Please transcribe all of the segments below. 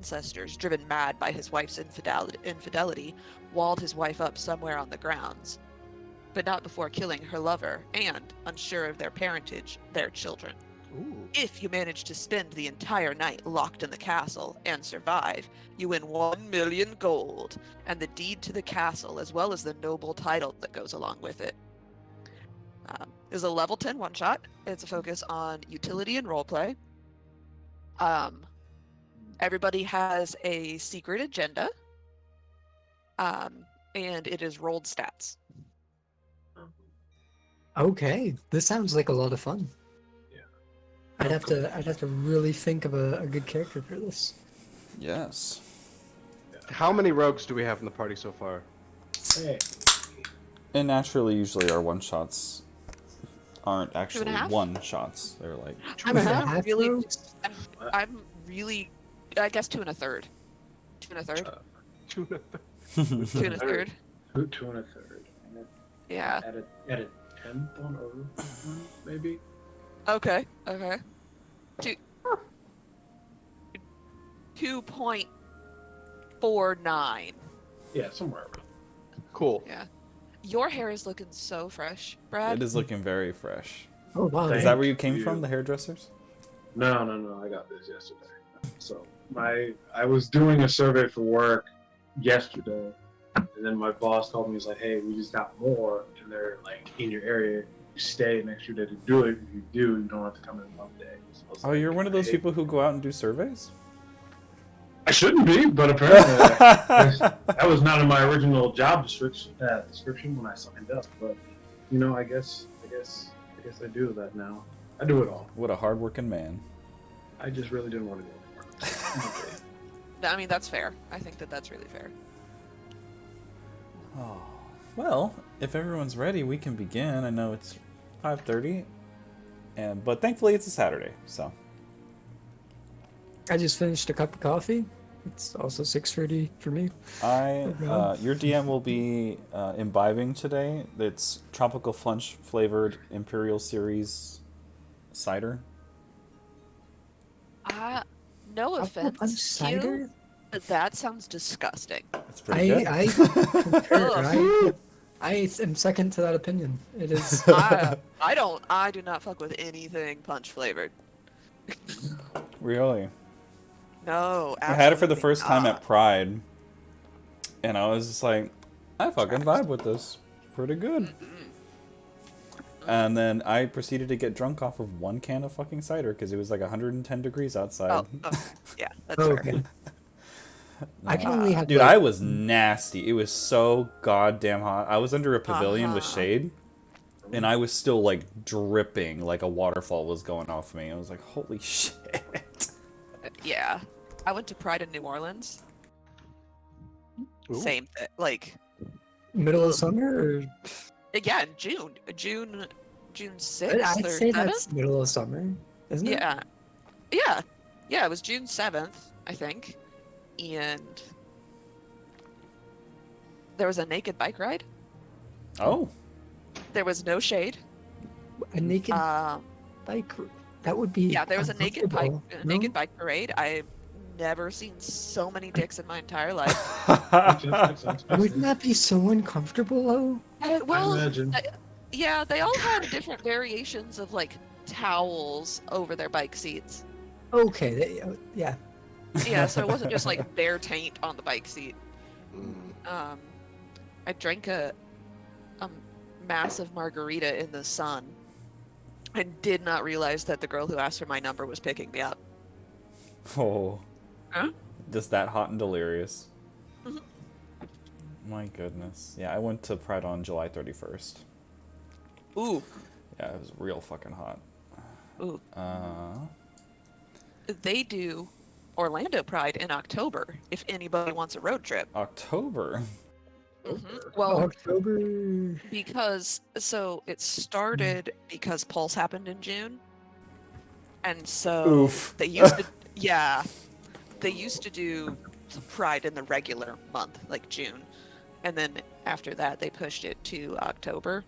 ancestors, driven mad by his wife's infidelity, walled his wife up somewhere on the grounds, but not before killing her lover and, unsure of their parentage, their children. Ooh. If you manage to spend the entire night locked in the castle and survive, you win 1,000,000 gold and the deed to the castle, as well as the noble title that goes along with it. It's a level 10 one-shot. It's a focus on utility and roleplay. Everybody has a secret agenda, and it is rolled stats. Okay, this sounds like a lot of fun. Yeah. I'd have to really think of a good character for this. Yes. How many rogues do we have in the party so far? Hey. And naturally, usually our one-shots aren't actually 2.5? one-shots. They're like... I'm really, I guess 2 1/3. 2 1/3. 2 1/3. 2 1/3. 2 1/3. Yeah. At a 10th on over, maybe. Okay. 2.49. Yeah, somewhere around. Cool. Yeah. Your hair is looking so fresh, Brad. It is looking very fresh. Oh wow! Is Thank that where you came you. from, the hairdressers? No. I got this yesterday. So I was doing a survey for work yesterday, and then my boss called me. He's like, "Hey, we just got more, and they're like in your area. You stay an extra day to do it. If you do, you don't have to come in one day." So I was Oh, like, you're one of those "Hey." people who go out and do surveys? I shouldn't be, but apparently that was not in my original job description when I signed up. But I guess I do that now. I do it all. What a hard-working man. I just really didn't want to do it. I mean, that's fair. I think that's really fair. Oh, well, if everyone's ready, we can begin. I know it's 5:30, but thankfully it's a Saturday, so. I just finished a cup of coffee. It's also 6:30 for me. Your DM will be imbibing today. It's tropical punch flavored Imperial Series cider. No Tropical offense, punch cider? but that sounds disgusting. It's pretty good. I concur. I am second to that opinion. It is. I do not fuck with anything punch flavored. Really? No, I had it for the absolutely first time not. at Pride, and I was just like, I fucking vibe with this. Pretty good. And then I proceeded to get drunk off of one can of fucking cider because it was like 110 degrees outside. Oh, okay. Yeah, that's fair. Okay. I can only have. Dude, like, I was nasty. It was so goddamn hot. I was under a pavilion with shade, and I was still like dripping like a waterfall was going off me. I was like, holy shit. Yeah, I went to Pride in New Orleans. Ooh. Same thing. Like, middle of summer. Or... yeah, in June 6th I'd or say 7th. that's middle of summer, isn't it? Yeah. It was June 7th, I think, and there was a naked bike ride. Oh. There was no shade. A naked bike. That would be. Yeah, there was a naked bike uncomfortable, no? bike parade. I've never seen so many dicks in my entire life. Wouldn't that be so uncomfortable though? Well, I imagine. yeah, they all had different variations of like towels over their bike seats. Okay, yeah. Yeah, so it wasn't just like bare taint on the bike seat. Mm. I drank a massive margarita in the sun and did not realize that the girl who asked for my number was picking me up. Oh. Huh? Just that hot and delirious. Mhm. My goodness. Yeah, I went to Pride on July 31st. Ooh. Yeah, it was real fucking hot. Ooh. Uh, They do Orlando Pride in October if anybody wants a road trip. October. Well, October. because so it started because Pulse happened in June, and so Oof. they used to they used to do Pride in the regular month like June, and then after that they pushed it to October,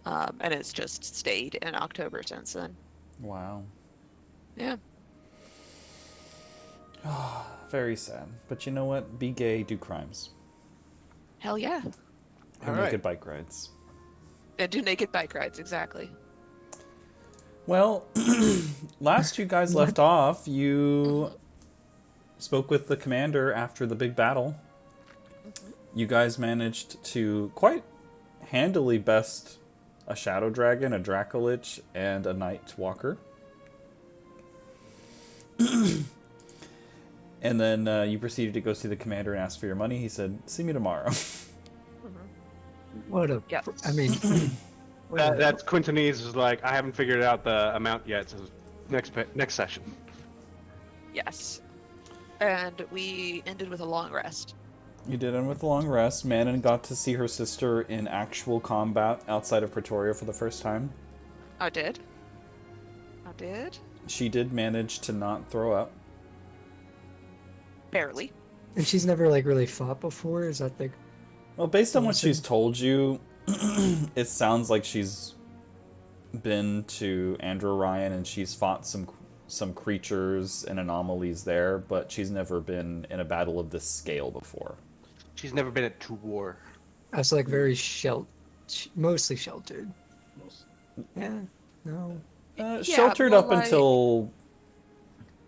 and it's just stayed in October since then. Wow. Yeah. Very sad. But you know what? Be gay, do crimes. Hell yeah. And All naked right. bike rides. And do naked bike rides, exactly. Well, last you guys left off, you spoke with the commander after the big battle. You guys managed to quite handily best a Shadow Dragon, a Dracolich, and a Night Walker. And then you proceeded to go see the commander and ask for your money. He said, "See me tomorrow." What a. Yep. I mean. That's Quintonese is like, I haven't figured out the amount yet, so next session. Yes. And we ended with a long rest. You did end with a long rest. Manon got to see her sister in actual combat outside of Pretoria for the first time. I did. I did. She did manage to not throw up. Barely. And she's never like really fought before. Is that like? Well, based on what Awesome. she's told you, it sounds like she's been to Andrew Ryan and she's fought some creatures and anomalies there, but she's never been in a battle of this scale before. She's never been at war. I was like very mostly sheltered. Yeah. No. Yeah, Sheltered more up like- until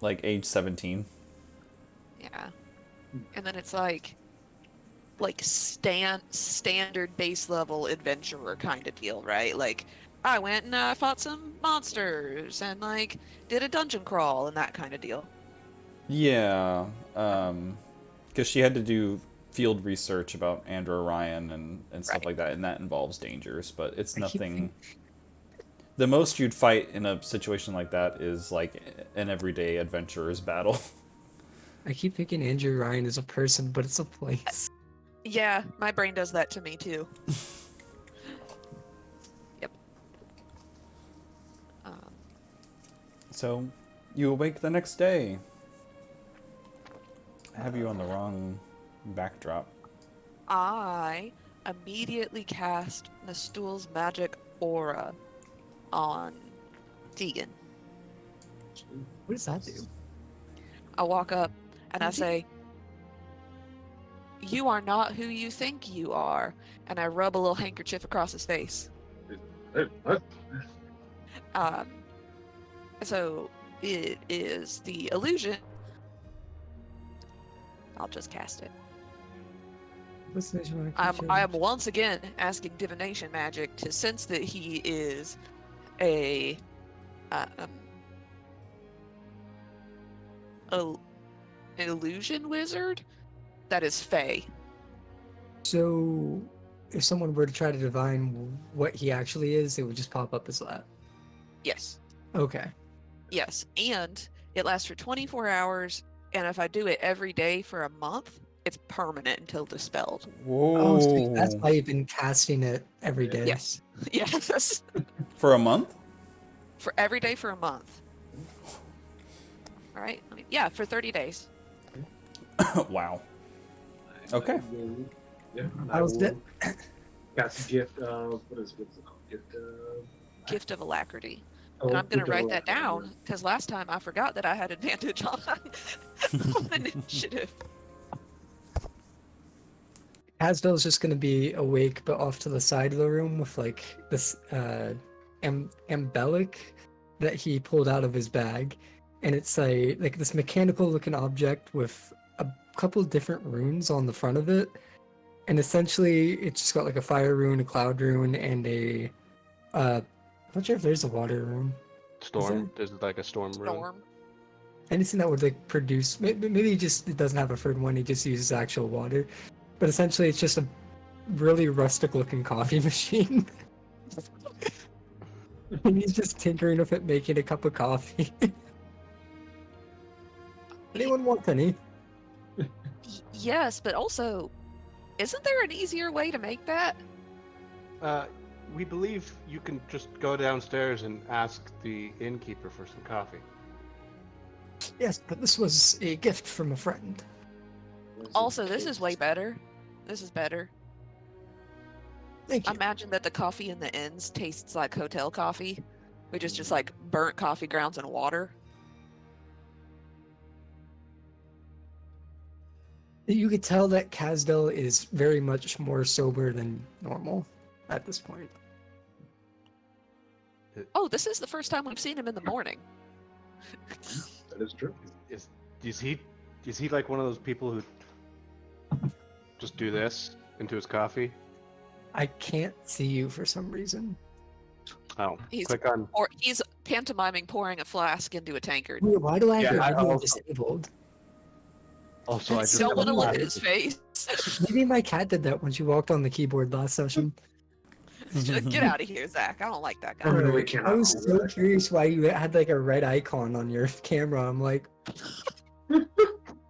like age 17. Yeah. And then it's like standard base level adventurer kind of deal, right? Like I went and fought some monsters and like did a dungeon crawl and that kind of deal. Yeah, because she had to do field research about Andrew Ryan and stuff Right. like that, and that involves dangers, but it's I keep nothing. The most you'd fight in a situation like that is like an everyday adventurer's battle. I keep thinking Andrew Ryan is a person, but it's a place. Yeah, my brain does that to me too. Yep. So, you awake the next day. I have you on the wrong backdrop. I immediately cast Nastul's magic aura on Tegan. What does that do? I walk up and I say, "You are not who you think you are," and I rub a little handkerchief across his face. What? So it is the illusion. I'll just cast it. What's the name? I am once again asking divination magic to sense that he is a an illusion wizard that is fey. So, if someone were to try to divine what he actually is, it would just pop up as that. Yes. Okay. Yes, and it lasts for 24 hours, and if I do it every day for a month, it's permanent until dispelled. Whoa! Oh, so that's why you've been casting it every day. Yes. Yes. For a month? For every day for a month. All right. Yeah, for 30 days. Wow. Okay. Yeah. I was will cast a gift of what's it called? Gift of alacrity. Oh, And I'm going gift to of write that alacrity, down because last time I forgot that I had advantage on, on initiative. Hasdell's just gonna be awake, but off to the side of the room with like this embellic that he pulled out of his bag, and it's like this mechanical-looking object with a couple different runes on the front of it, and essentially it's just got like a fire rune, a cloud rune, and a I'm not sure if there's a water rune. Storm. There's like a storm rune. Storm. Anything that would like produce maybe it doesn't have a third one, he just uses actual water, but essentially it's just a really rustic looking coffee machine. And he's just tinkering with it, making a cup of coffee. Anyone want any? Yes, but also, isn't there an easier way to make that? We believe you can just go downstairs and ask the innkeeper for some coffee. Yes, but this was a gift from a friend. Also, this is way better. This is better. Thank you. Imagine that the coffee in the inns tastes like hotel coffee, which is just like burnt coffee grounds and water. You could tell that Kazdel is very much more sober than normal at this point. Oh, this is the first time we've seen him in the morning. That is true. Is he like one of those people who just do this into his coffee? I can't see you for some reason. Oh, He's click on. Or he's pantomiming pouring a flask into a tankard. Wait, why do I have Yeah, your I video also- disabled? Also, I That's just Don't so want to look at weird. his face. Maybe my cat did that when she walked on the keyboard last session. Get out of here, Zach. I don't like that guy. Permanently Alright, I cannot was hold so that. curious why you had like a red icon on your camera. I'm like,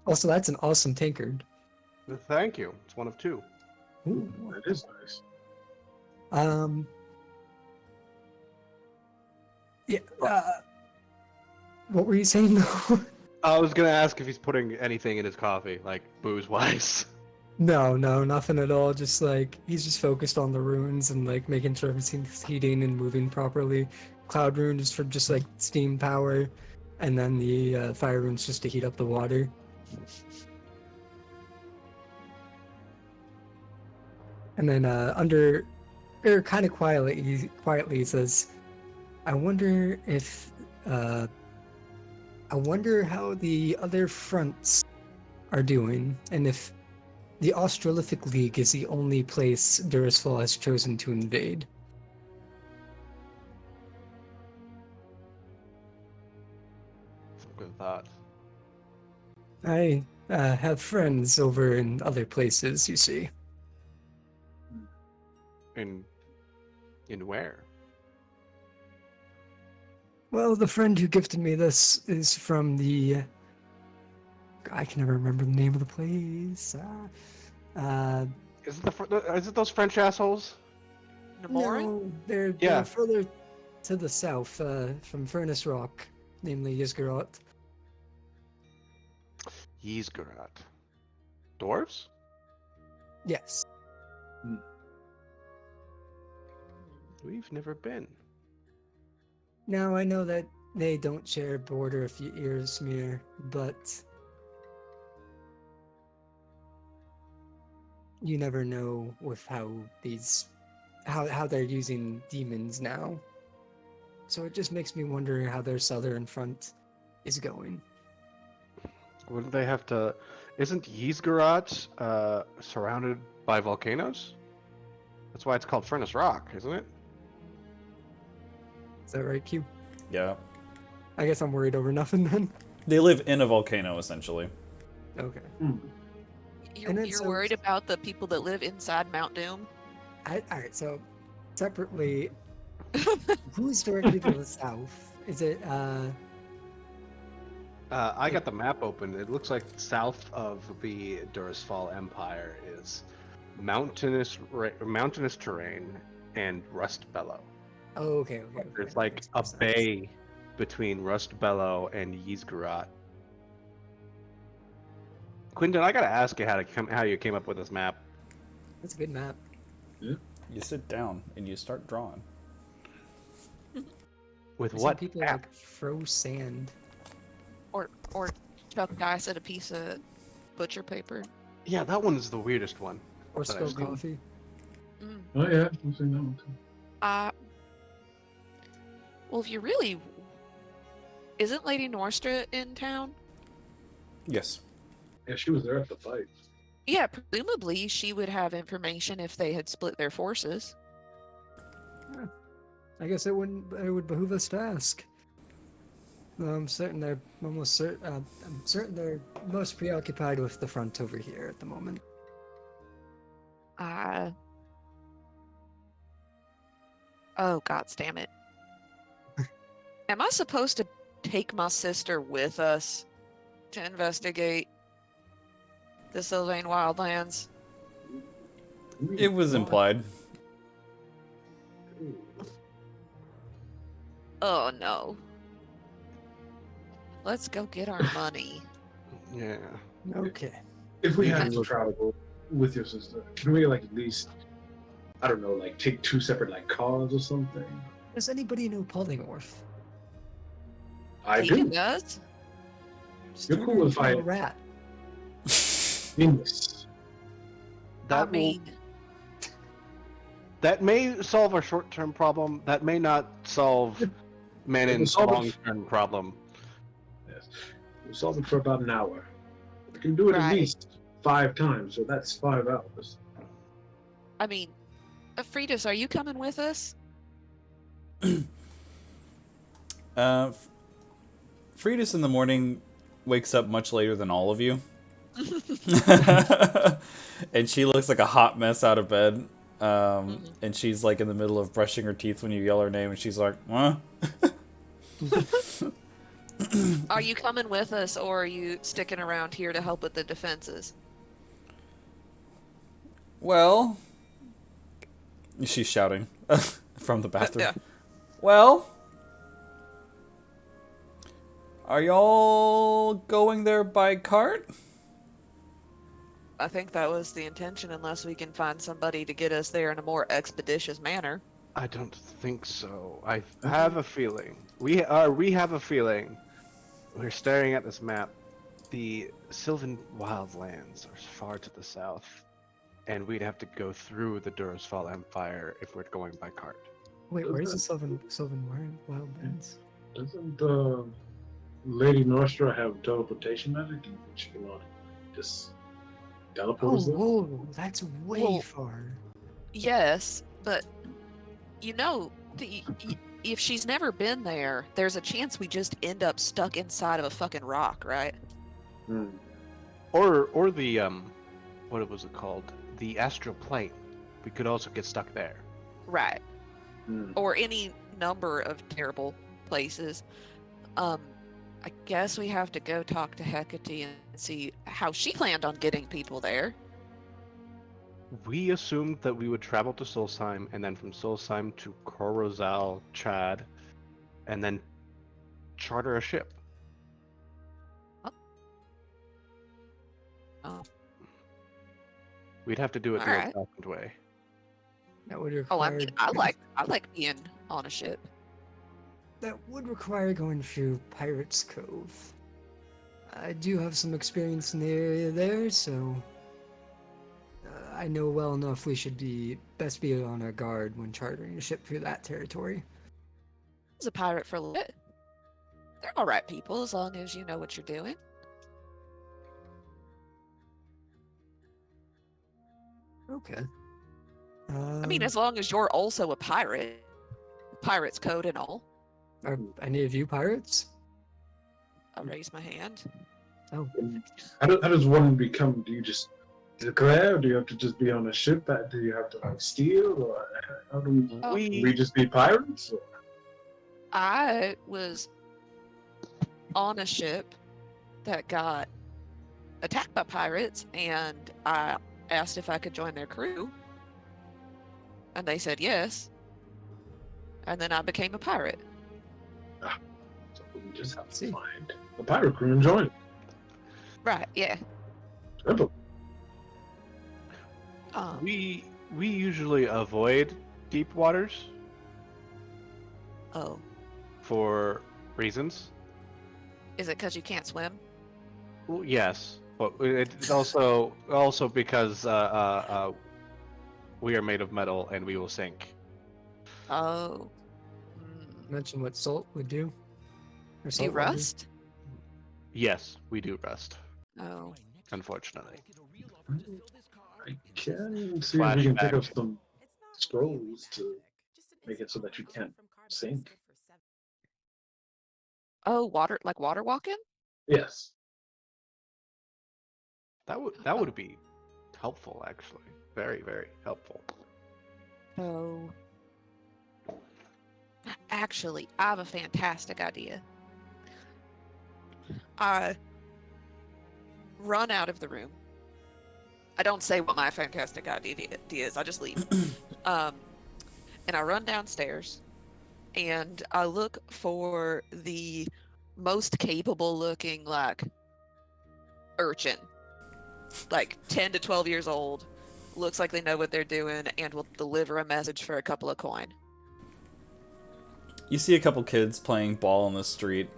also that's an awesome tankard. Thank you. It's one of two. Ooh. That is nice. Yeah. What were you saying though? I was gonna ask if he's putting anything in his coffee, like booze-wise. No, nothing at all. Just like he's just focused on the runes and like making sure everything's heating and moving properly. Cloud rune is for just like steam power, and then the fire rune's just to heat up the water. And then under, or kind of quietly he says, "I wonder if, I wonder how the other fronts are doing, and if the Australophic League is the only place Durisfall has chosen to invade." Good thought. I have friends over in other places, you see. In where? Well, the friend who gifted me this is from the... I can never remember the name of the place. Is it those French assholes? Namorin? No, they're Yeah. further to the south, from Furnace Rock, namely Yizgarot. Yizgarat. Dwarves? Yes. We've never been. Now, I know that they don't share a border with Earsmere, but you never know with how they're using demons now. So it just makes me wonder how their southern front is going. Wouldn't they have to? Isn't Yizgarat surrounded by volcanoes? That's why it's called Furnace Rock, isn't it? Is that right, Q? Yeah. I guess I'm worried over nothing then. They live in a volcano, essentially. Okay. You're, And then you're so- worried about the people that live inside Mount Doom? Alright, so separately, who's directly to the south? Is it, I got the map open. It looks like south of the Durisfall Empire is mountainous terrain and Rust Bellow. oh, okay. There's like Makes a more sense. bay between Rust Bellow and Yizgarat. Quinton, I gotta ask you how you came up with this map. That's a good map. You sit down and you start drawing. With Some what people app? like throw sand. Or Chuck Dice at a piece of butcher paper? Yeah, that one is the weirdest one. Or But I've spill seen- coffee. Mm. Oh yeah, I've seen that one too. Well, if you really... Isn't Lady Norstra in town? Yes. Yeah, she was there at the fight. Yeah, presumably she would have information if they had split their forces. I guess it would behoove us to ask. I'm certain they're I'm certain they're most preoccupied with the front over here at the moment. Oh, God damn it. Am I supposed to take my sister with us to investigate the Sylvain Wildlands? It was implied. Oh, no. Let's go get our money. Yeah. Okay. If we You have can to look- travel with your sister, can we like at least, I don't know, like take two separate like cars or something? Does anybody know polymorph? I Deacon do. does? Just You're cool wondering with if you're a fighting. rat. Genius. That I mean, that may solve a short-term problem. That may not solve It Manon's will solve it. long-term problem. Yes. We'll solve it for about an hour. We can do it at Right. least 5 times, so that's 5 hours. I mean, Freitas, are you coming with us? Freitas in the morning wakes up much later than all of you. And she looks like a hot mess out of bed. And she's like in the middle of brushing her teeth when you yell her name, and she's like, "Huh?" Are you coming with us, or are you sticking around here to help with the defenses? Well, she's shouting from the bathroom. Yeah. Well, are y'all going there by cart? I think that was the intention, unless we can find somebody to get us there in a more expeditious manner. I don't think so. I have a feeling. We have a feeling. We're staring at this map. The Sylvan Wildlands are far to the south, and we'd have to go through the Durasfall Empire if we're going by cart. Wait, where's the Sylvan Wildlands? Doesn't Lady Nostra have teleportation magic? Do you think she can just teleport us there? Oh, that's way Well- far. Yes, but you know, if she's never been there, there's a chance we just end up stuck inside of a fucking rock, right? Hmm. Or the what was it called? The astral plane. We could also get stuck there. Right. Hmm. Or any number of terrible places. I guess we have to go talk to Hecate and see how she planned on getting people there. We assumed that we would travel to Solsheim, and then from Solsheim to Corozal, Chad, and then charter a ship. Oh. We'd have to do it the Alright. old-fashioned way. That would Oh, require. I like being on a ship. That would require going through Pirates Cove. I do have some experience in the area there, so I know well enough we should best be on our guard when chartering a ship through that territory. As a pirate for a little bit. They're all right people, as long as you know what you're doing. Okay. I mean, as long as you're also a pirate. Pirate's code and all. Are any of you pirates? I'll raise my hand. Oh, How does one become? Do you just declare? Or do you have to just be on a ship? Do you have to like steal? Or how do we just be pirates? Or? I was on a ship that got attacked by pirates, and I asked if I could join their crew. And they said yes. And then I became a pirate. So we just have to See. find a pirate crew and join. Right, yeah. Simple. We usually avoid deep waters Oh. for reasons. Is it because you can't swim? Well, yes, but it's also because we are made of metal and we will sink. Oh. mention what salt would do. Or Do salt you water. rust? Yes, we do rust. Oh. Unfortunately. I can see if we can pick up Flashback. some scrolls to make it so that you can't sink. Oh, water walking? Yes. That would be helpful, actually. Very, very helpful. Oh. Actually, I have a fantastic idea. I run out of the room. I don't say what my fantastic idea is. I just leave. And I run downstairs, and I look for the most capable looking urchin, 10 to 12 years old. Looks like they know what they're doing and will deliver a message for a couple of coin. You see a couple kids playing ball on the street.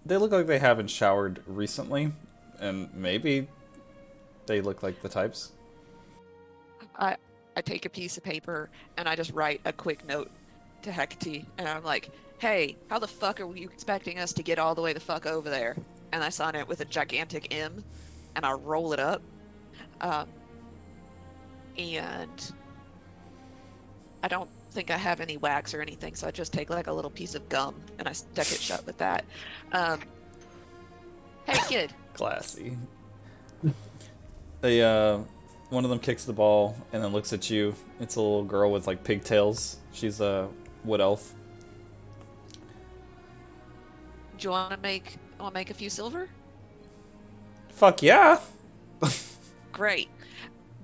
They look like they haven't showered recently, and maybe they look like the types. I take a piece of paper and I just write a quick note to Hecate, and I'm like, "Hey, how the fuck are you expecting us to get all the way the fuck over there?" And I sign it with a gigantic M, and I roll it up. Um, and I don't think I have any wax or anything, so I just take like a little piece of gum and I stick it shut with that. Hey, kid. Classy. They, one of them kicks the ball and then looks at you. It's a little girl with like pigtails. She's a wood elf. Do you want to make a few silver? Fuck yeah! Great.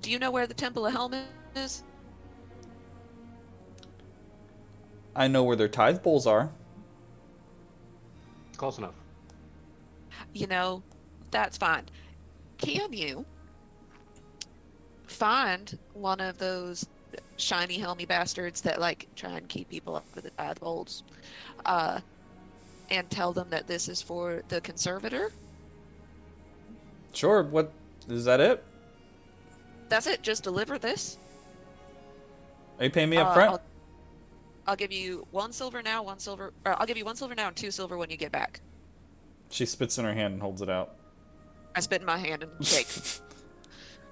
Do you know where the Temple of Helmet is? I know where their tithe bowls are. Close enough. You know, that's fine. Can you find one of those shiny helmy bastards that like try and keep people up with the tithe bowls, and tell them that this is for the conservator? Sure, what... is that it? That's it. Just deliver this. Are you paying me up front? I'll give you 1 silver now, 1 silver. I'll give you 1 silver now and 2 silver when you get back. She spits in her hand and holds it out. I spit in my hand and shake.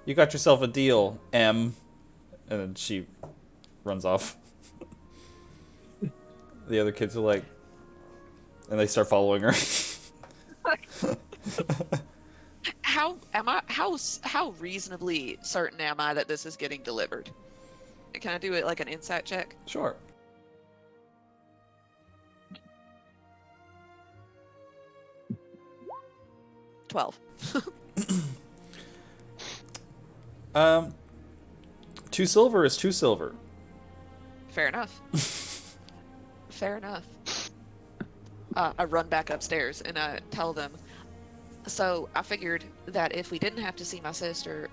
You got yourself a deal, M. And then she runs off. The other kids are like... and they start following her. How reasonably certain am I that this is getting delivered? Can I do it like an insight check? Sure. $12. 2 silver is 2 silver. Fair enough. Fair enough. I run back upstairs and I tell them, so I figured that if we didn't have to see my sister,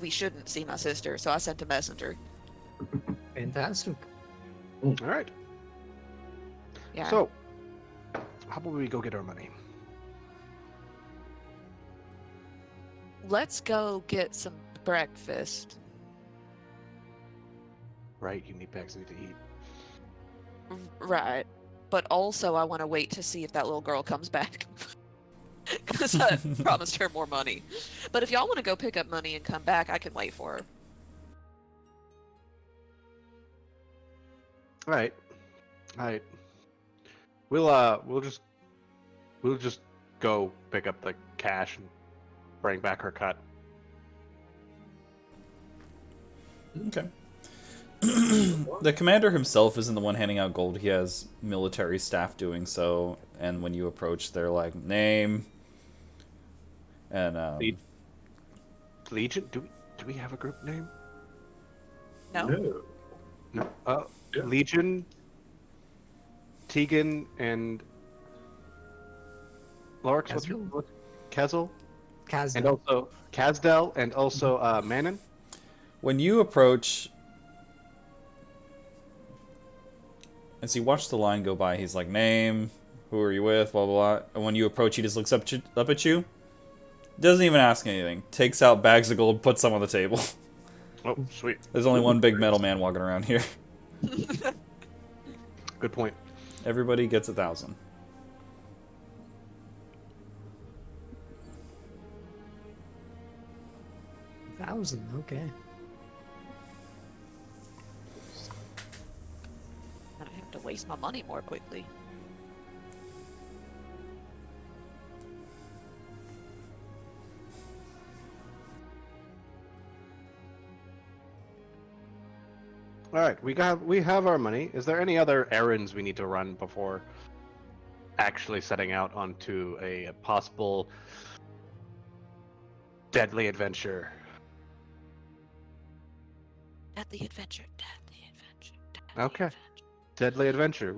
we shouldn't see my sister, so I sent a messenger. Fantastic. All right. Yeah. So, how about we go get our money? Let's go get some breakfast. Right, you need bags need to eat. Right. But also I want to wait to see if that little girl comes back. Because I promised her more money. But if y'all want to go pick up money and come back, I can wait for her. All right. All right. We'll just go pick up the cash and bring back her cut. Okay. The commander himself isn't the one handing out gold. He has military staff doing so. And when you approach, they're like, name. And, Legion? Do we have a group name? No? No. No. Yeah. Legion, Tegan, and Lorix. What's your Kezel? Kaz. And also Kazdel, and also Manon. when you approach... as you watch the line go by, he's like, name, who are you with, blah, blah, blah. And when you approach, he just looks up at you. Doesn't even ask anything. Takes out bags of gold, puts them on the table. Oh, sweet. There's only one big metal man walking around here. Good point. Everybody gets 1,000. $1,000, okay. I have to waste my money more quickly. All right, we have our money. Is there any other errands we need to run before actually setting out onto a possible deadly adventure? Deadly adventure, deadly adventure, Okay. adventure. Deadly adventure.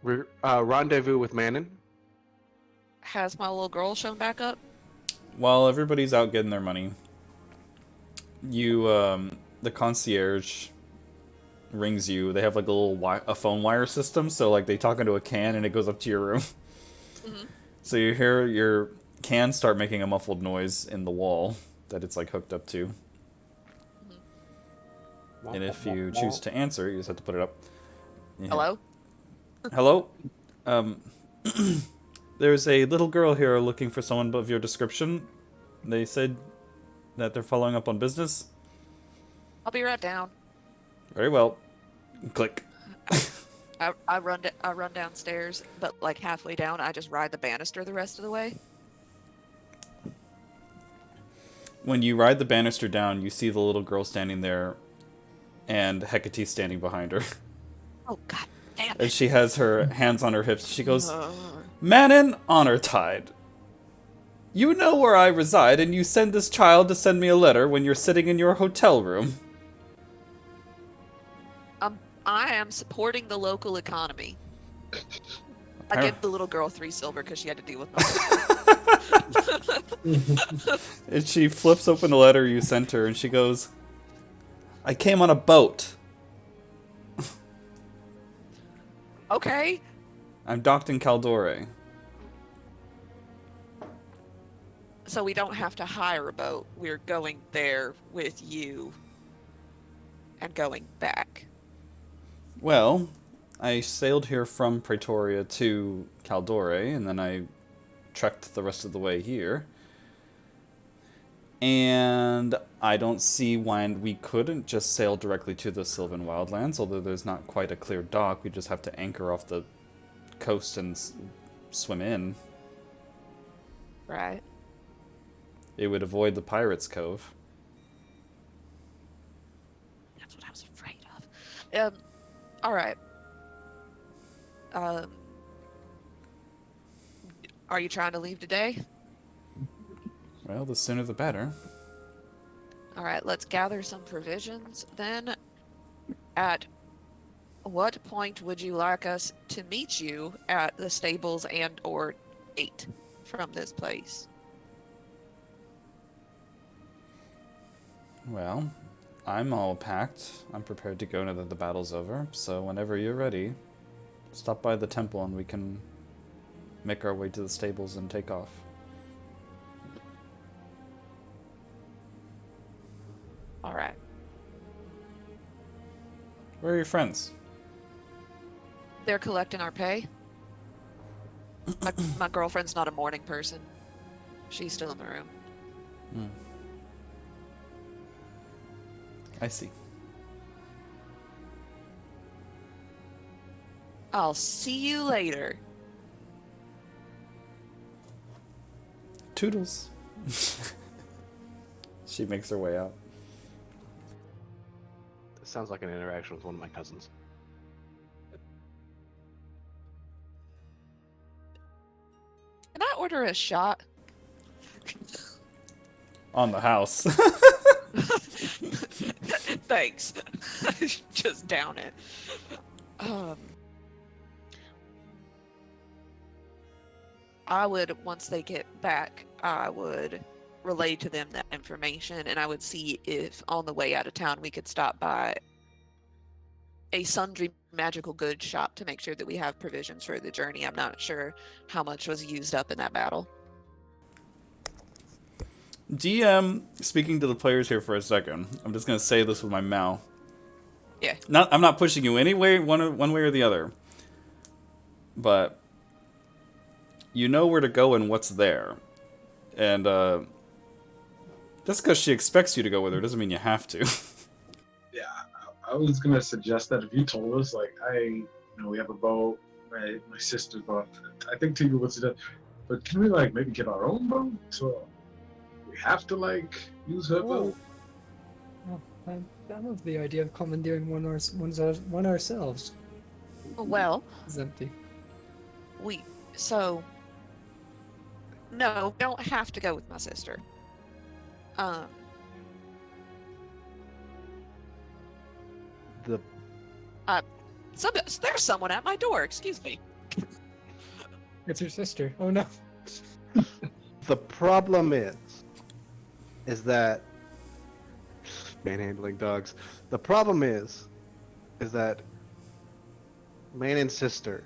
We're rendezvous with Manon. Has my little girl shown back up? While everybody's out getting their money, you, the concierge rings you. They have like a little a phone wire system, so like they talk into a can and it goes up to your room. Mhm. So you hear your can start making a muffled noise in the wall that it's like hooked up to. And if you choose to answer, you just have to put it up. Yeah. Hello? Hello? There's a little girl here looking for someone of your description. They said that they're following up on business. I'll be right down. Very well. Click. I run downstairs, but like halfway down, I just ride the banister the rest of the way. When you ride the banister down, you see the little girl standing there, and Hecate standing behind her. Oh, god damn And it. she has her hands on her hips. She goes, Uh, Manon Honortide, you know where I reside, and you send this child to send me a letter when you're sitting in your hotel room. I am supporting the local economy. I give the little girl 3 silver because she had to deal with my And she flips open the letter you sent her, and she goes, I came on a boat. Okay. I'm docked in Caldore. So we don't have to hire a boat. We're going there with you and going back. Well, I sailed here from Pretoria to Caldore, and then I trekked the rest of the way here. And I don't see why we couldn't just sail directly to the Sylvan Wildlands, although there's not quite a clear dock. We just have to anchor off the coast and swim in. Right. It would avoid the Pirates' Cove. That's what I was afraid of. All right. Are you trying to leave today? Well, the sooner the better. All right, let's gather some provisions then. At what point would you like us to meet you at the stables and or 8 from this place? Well, I'm all packed. I'm prepared to go now that the battle's over, so whenever you're ready, stop by the temple and we can make our way to the stables and take off. All right. Where are your friends? They're collecting our pay. My girlfriend's not a morning person. She's still in the room. Hmm. I see. I'll see you later. Toodles. She makes her way out. This sounds like an interaction with one of my cousins. Can I order a shot? On the house. Thanks. Just down it. I would, once they get back, I would relay to them that information, and I would see if on the way out of town we could stop by a sundry magical goods shop to make sure that we have provisions for the journey. I'm not sure how much was used up in that battle. DM, speaking to the players here for a second. I'm just gonna say this with my mouth. Yeah. I'm not pushing you any way, one way or the other. But you know where to go and what's there. And just because she expects you to go with her doesn't mean you have to. Yeah, I was gonna suggest that if you told us, like, we have a boat, my sister's boat. I think Tigger would suggest, but can we like maybe get our own boat? So we have to like use her boat. Oh, I love the idea of commandeering one ourselves. Well, It's empty. No, don't have to go with my sister. There's someone at my door. Excuse me. It's your sister. Oh no. The problem is that manhandling dogs. The problem is that man and sister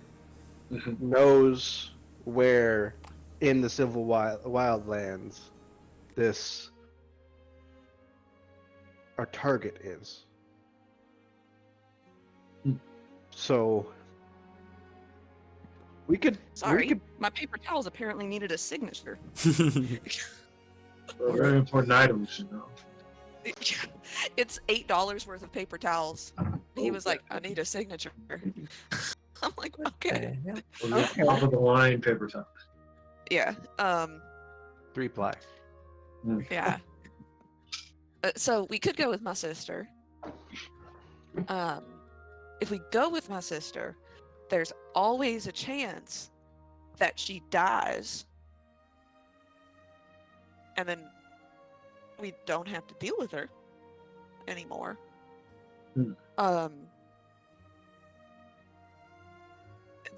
knows where in the Civil Wildlands this our target is. Hmm. So we could Sorry, my paper towels apparently needed a signature. They're very important items, you know. It's $8 worth of paper towels. He Oh, was like, I need a signature. I'm like, What okay. the hell? Those are Okay. top of the line paper towels. Yeah. 3-ply. Yeah. So we could go with my sister. If we go with my sister, there's always a chance that she dies. And then we don't have to deal with her anymore. Hmm.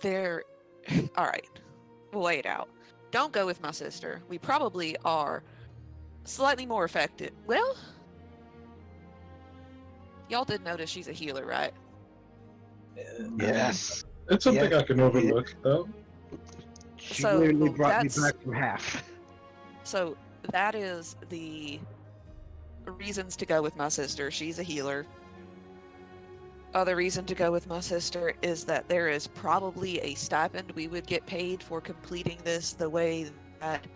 There. All right. We'll wait it out. Don't go with my sister. We probably are slightly more affected. Well, y'all did notice she's a healer, right? Yes. It's something Yes. I can overlook, though. She So, literally brought me that's- back from half. So that is the reasons to go with my sister. She's a healer. Other reason to go with my sister is that there is probably a stipend we would get paid for completing this the way that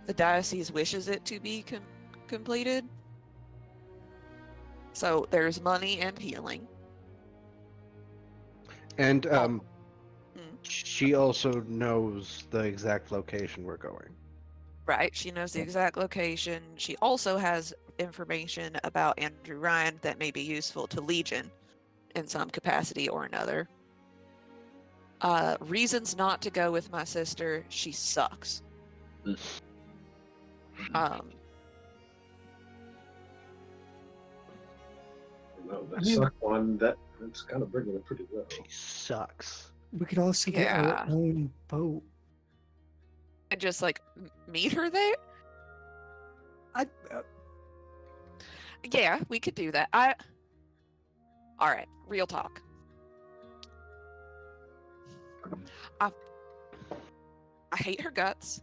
the diocese wishes it to be completed. So there's money and healing. And Hmm. she also knows the exact location we're going. Right, she knows the exact location. She also has information about Andrew Ryan that may be useful to Legion in some capacity or another. Reasons not to go with my sister: she sucks. No, the I mean- suck one, that's kind of bringing it pretty low. She sucks. We could also get our Yeah. own boat. And just like meet her there. I Yeah, we could do that. All right, real talk. I hate her guts.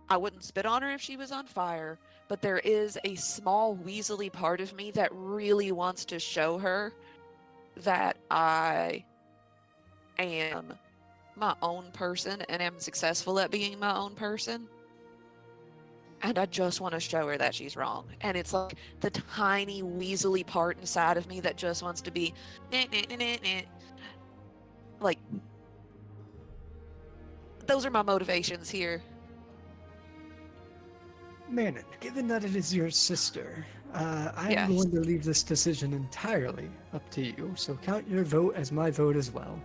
I wouldn't spit on her if she was on fire, but there is a small weaselly part of me that really wants to show her that I am my own person and am successful at being my own person. And I just want to show her that she's wrong. And it's like the tiny weaselly part inside of me that just wants to be like, those are my motivations here. Manon, given that it is your sister, I'm Yes. going to leave this decision entirely up to you. So count your vote as my vote as well.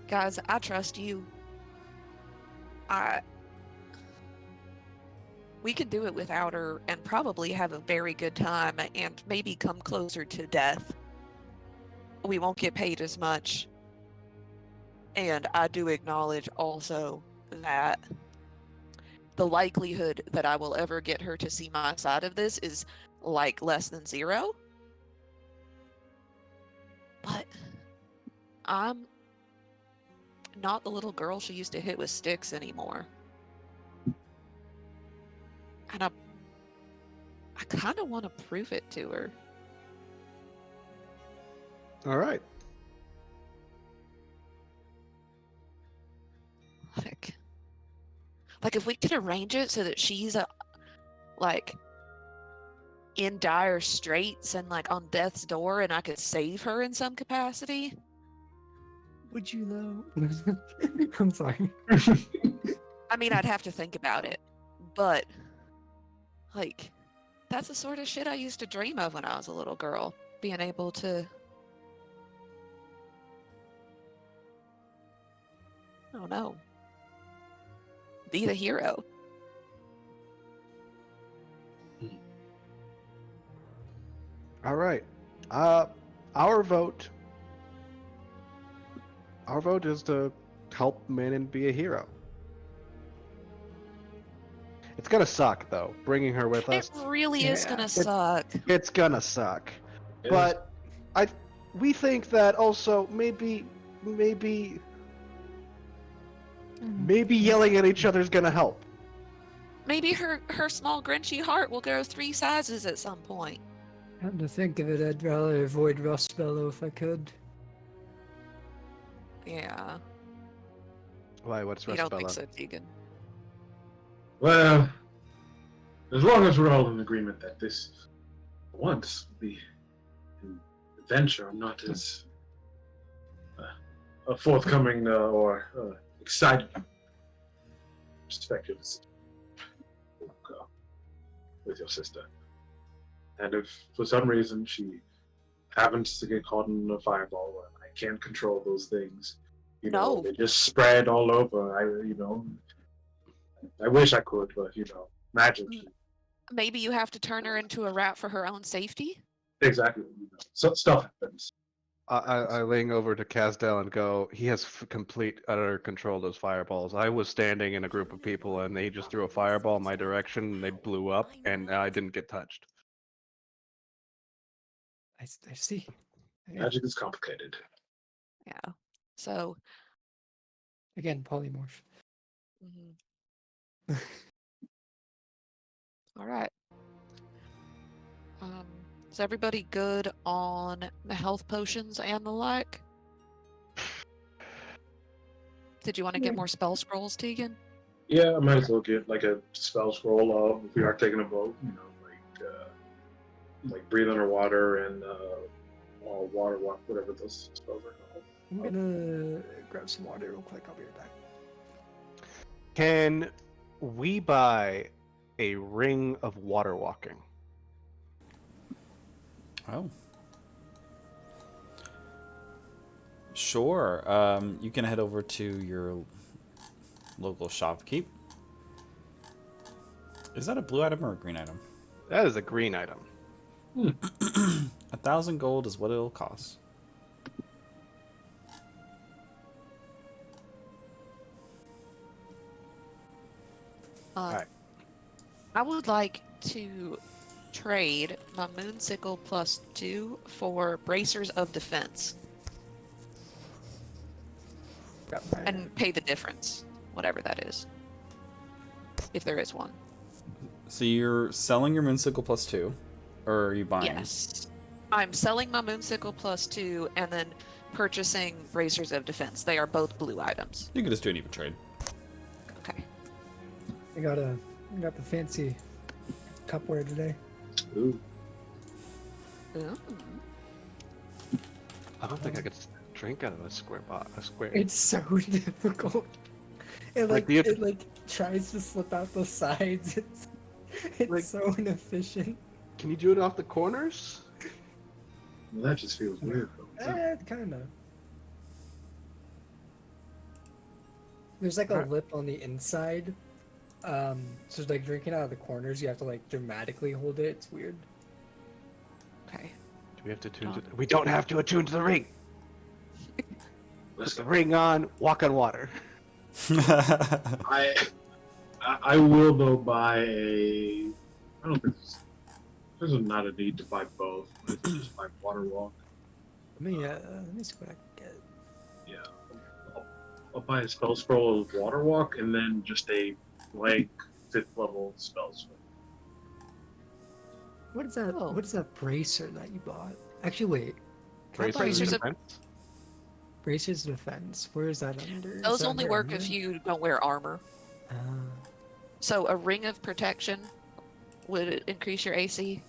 Guys, I trust you. We can do it without her and probably have a very good time and maybe come closer to death. We won't get paid as much. And I do acknowledge also that the likelihood that I will ever get her to see my side of this is like less than 0. But I'm not the little girl she used to hit with sticks anymore. And I kind of want to prove it to her. All right. Like if we could arrange it so that she's like in dire straits and like on death's door, and I could save her in some capacity. Would you though? I'm sorry. I mean, I'd have to think about it, but like that's the sort of shit I used to dream of when I was a little girl, being able to, I don't know, be the hero. All right. Our vote is to help Manon be a hero. It's gonna suck though, bringing her with us. It really is Yeah. gonna suck. It's gonna suck. It But we think that also maybe Maybe yelling at each other's gonna help. Maybe her small grinchy heart will grow 3 sizes at some point. Come to think of it, I'd rather avoid Rustbellow if I could. Yeah. Why? What's You don't think Rustbella? so, Tegan? Well, as long as we're all in agreement that this once will be an adventure, not as a forthcoming or exciting perspective as with your sister. And if for some reason she happens to get caught in a fireball, and I can't control those things, you know, No. they just spread all over. I wish I could, but magic. Maybe you have to turn her into a rat for her own safety? Exactly. So stuff happens. I lean over to Casdell and go, he has complete, utter control of those fireballs. I was standing in a group of people and they just threw a fireball in my direction and they blew up and I didn't get touched. I see. Yeah. Magic is complicated. Yeah. So, Again, polymorph. mhm. All right. Is everybody good on the health potions and the like? Did you want to get more spell scrolls, Tegan? Yeah, I might as well get like a spell scroll of if we are taking a boat, like breathe underwater and water walk, whatever those spells are called. I'm gonna grab some water real quick. I'll be right back. Can we buy a ring of water walking? Oh. Sure. You can head over to your local shopkeep. Is that a blue item or a green item? That is a green item. 1,000 gold is what it'll cost. Alright. I would like to trade my Moonsicle +2 for Bracers of Defense Grab my- and pay the difference, whatever that is, if there is one. So you're selling your Moonsicle +2, or are you buying? Yes. I'm selling my Moonsicle +2 and then purchasing Bracers of Defense. They are both blue items. You can just do an even trade. Okay. I got the fancy cupware today. Ooh. Ooh. I don't think I could drink out of a square a square. It's so difficult. It Like it tries to slip out the sides. It's Like- so inefficient. Can you do it off the corners? Well, that just feels weird. Kind of. There's like a Alright. lip on the inside. So like drinking out of the corners, you have to like dramatically hold it. It's weird. Okay. Do we have to attune No. to? We don't have to attune to the ring. Let's Put the go. ring on. Walk on water. I will though buy a. I don't think there's not a need to buy both. I think just buy water walk. Let me see what I can get. Yeah, I'll buy a spell scroll of water walk and then just a blank 5th level spell scroll. What is that? Oh. What is that bracer that you bought? Actually, wait. Can I buy Bracers you- of- Bracers Defense. Where is that under? Is Those that only under work armor? if you don't wear armor. Ah. So a Ring of Protection would increase your AC,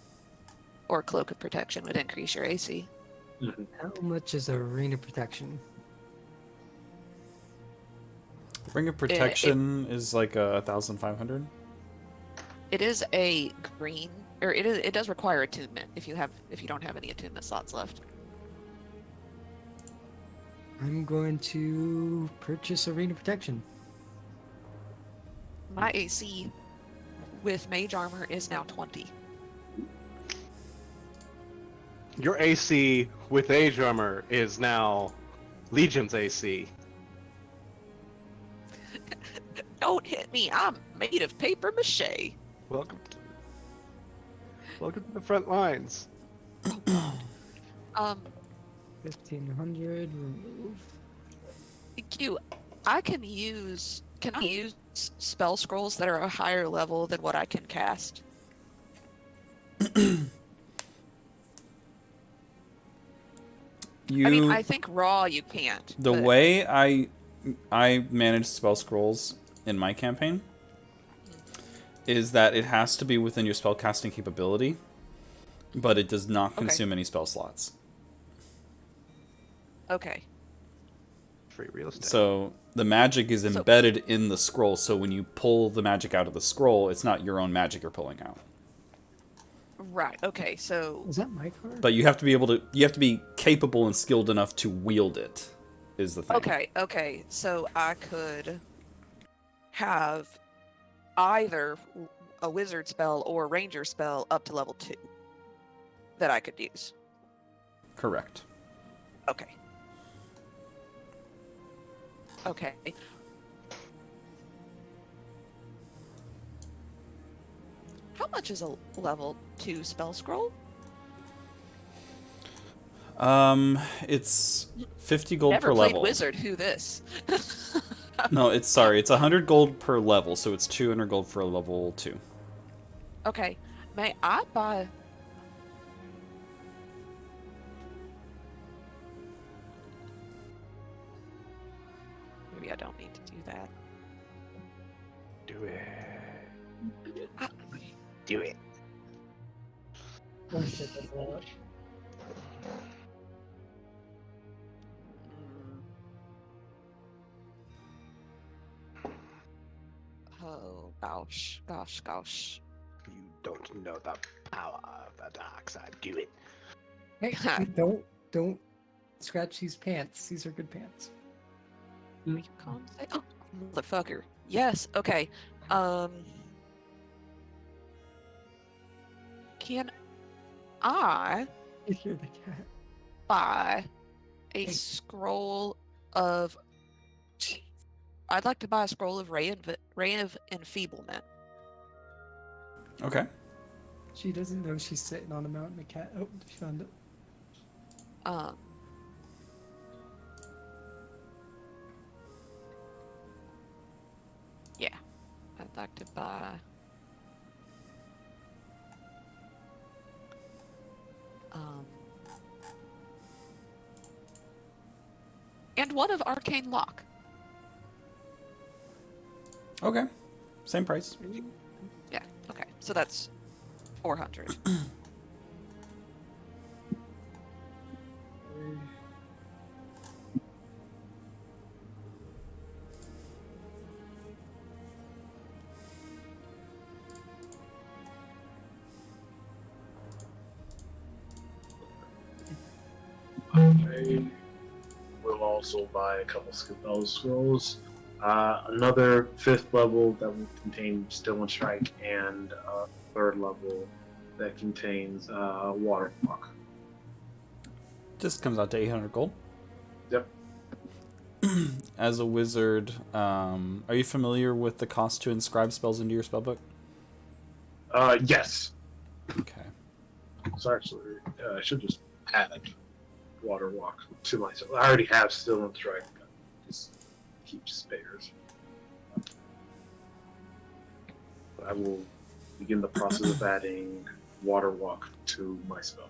or a Cloak of Protection would increase your AC. How much is a ring of protection? Ring of Protection is like 1,500. It is a green, or it does require attunement if you don't have any attunement slots left. I'm going to purchase a ring of protection. My AC with Mage Armor is now 20. Your AC with Age Armor is now Legion's AC. Don't hit me! I'm made of paper mache. Welcome to the front lines. 1500 remove. Thank you. I can use spell scrolls that are a higher level than what I can cast. I mean, I think raw you can't. The but... way I manage spell scrolls in my campaign is that it has to be within your spell casting capability, but it does not consume any spell slots. Okay. Free real estate. So the magic is embedded in the scroll, so when you pull the magic out of the scroll, it's not your own magic you're pulling out. Right. Okay. So. Is that my card? But you have to be able to. You have to be capable and skilled enough to wield it. Is the thing. Okay. Okay. So I could have either a wizard spell or a ranger spell up to level 2 that I could use. Correct. Okay. Okay. How much is a level 2 spell scroll? It's 50 gold Never per played level. wizard. Who this? No, it's 100 gold per level, so it's 200 gold for a level 2. Okay. May I buy? Maybe I don't need to do that. Do it. Ah. Do it. Oh, shit, that's a lot. Oh gosh. You don't know the power of the dark side. Do it. Hey, don't scratch these pants. These are good pants. Oh, motherfucker. Yes. Okay. Can I You hear the cat? buy a Hey. scroll of? I'd like to buy a scroll of Ray of Enfeeblement. Okay. She doesn't know she's sitting on a mountain. The cat. Oh, she found it. Yeah. I'd like to buy. And one of Arcane Lock. Okay. Same price. Yeah. Okay. So that's 400. I will also buy a couple spell scrolls. Another 5th level that will contain Still and Strike, and a 3rd level that contains Water Walk. Just comes out to 800 gold. Yep. As a wizard, are you familiar with the cost to inscribe spells into your spellbook? Yes. Okay. So actually, I should just add Water Walk to myself. I already have Still and Strike. Just keep spares. I will begin the process of adding Water Walk to my spell.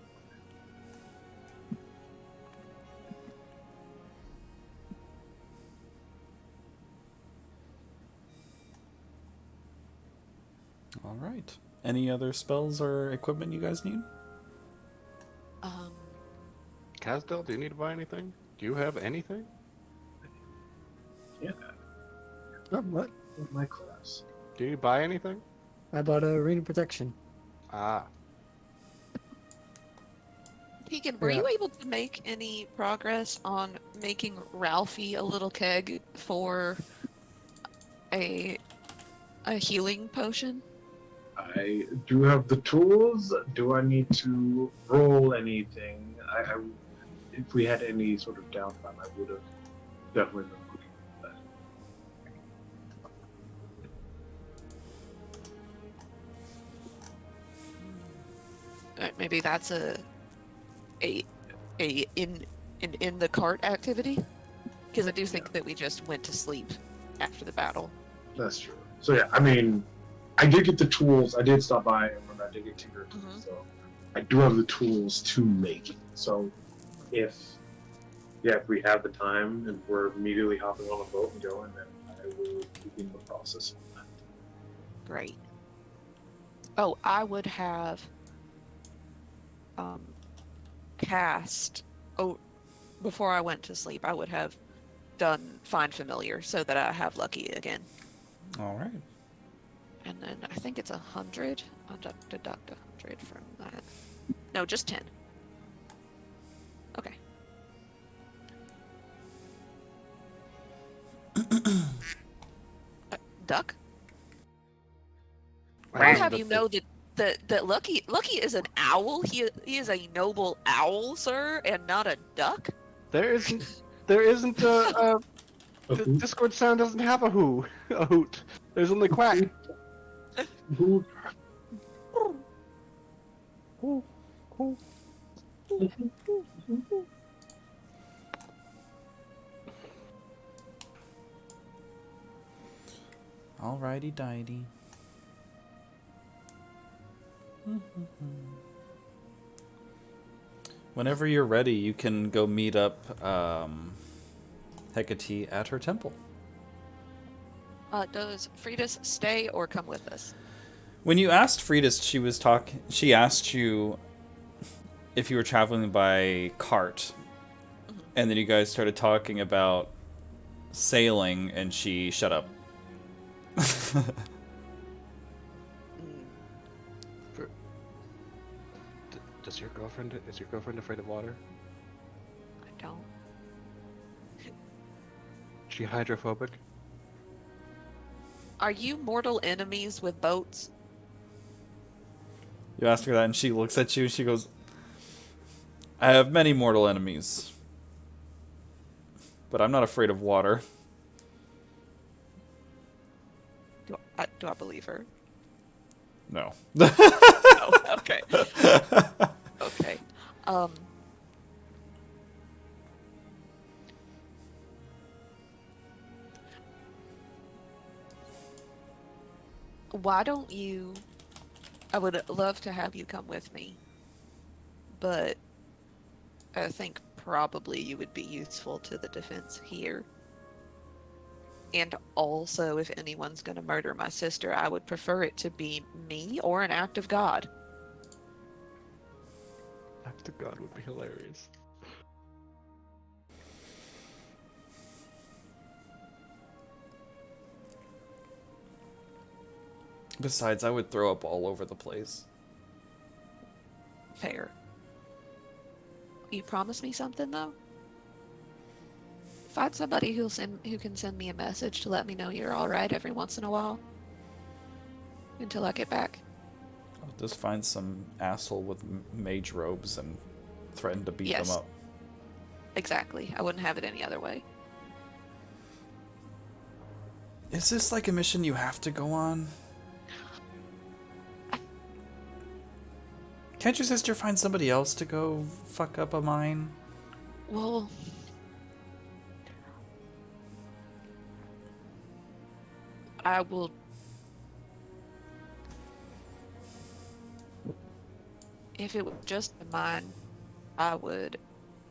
All right. Any other spells or equipment you guys need? Casdell, do you need to buy anything? Do you have anything? Yeah, Oh, what? with my class. Do you buy anything? I bought a arena protection. Ah. Tegan, were Yeah. you able to make any progress on making Ralphie a little keg for a healing potion? I do have the tools. Do I need to roll anything? If we had any sort of downtime, I would have definitely been looking at that. Maybe that's a in the cart activity. Because I do think that we just went to sleep after the battle. That's true. So yeah, I mean, I did get the tools. I did stop by, and remember I did get tinker. Mhm. So I do have the tools to make it. So if we have the time and we're immediately hopping on a boat and going, then I will begin the process on that. Great. Oh, I would have cast. Oh, before I went to sleep, I would have done Find Familiar so that I have Lucky again. All right. And then I think it's 100. I'll deduct 100 from that. No, just 10. Okay. Duck? I'll have you know that Lucky is an owl. He is a noble owl, sir, and not a duck. There isn't a the hoot? Discord sound doesn't have a hoot. There's only quack. Who? Alrighty, dighty. Whenever you're ready, you can go meet up Hecate at her temple. Does Freitas stay or come with us? When you asked Freitas, she asked you if you were traveling by cart. And then you guys started talking about sailing, and she shut up. Is your girlfriend afraid of water? I don't. Is she hydrophobic? Are you mortal enemies with boats? You ask her that, and she looks at you, and she goes, I have many mortal enemies, but I'm not afraid of water. Do I believe her? No. Oh, okay. Okay. Why don't you... I would love to have you come with me, but I think probably you would be useful to the defense here. And also, if anyone's going to murder my sister, I would prefer it to be me or an act of God. Act of God would be hilarious. Besides, I would throw up all over the place. Fair. You promise me something, though? Find somebody who can send me a message to let me know you're alright every once in a while. Until I get back. I'll just find some asshole with mage robes and threaten to beat them up. Exactly. I wouldn't have it any other way. Is this like a mission you have to go on? Can't your sister find somebody else to go fuck up a mine? Well... I will... If it was just mine, I would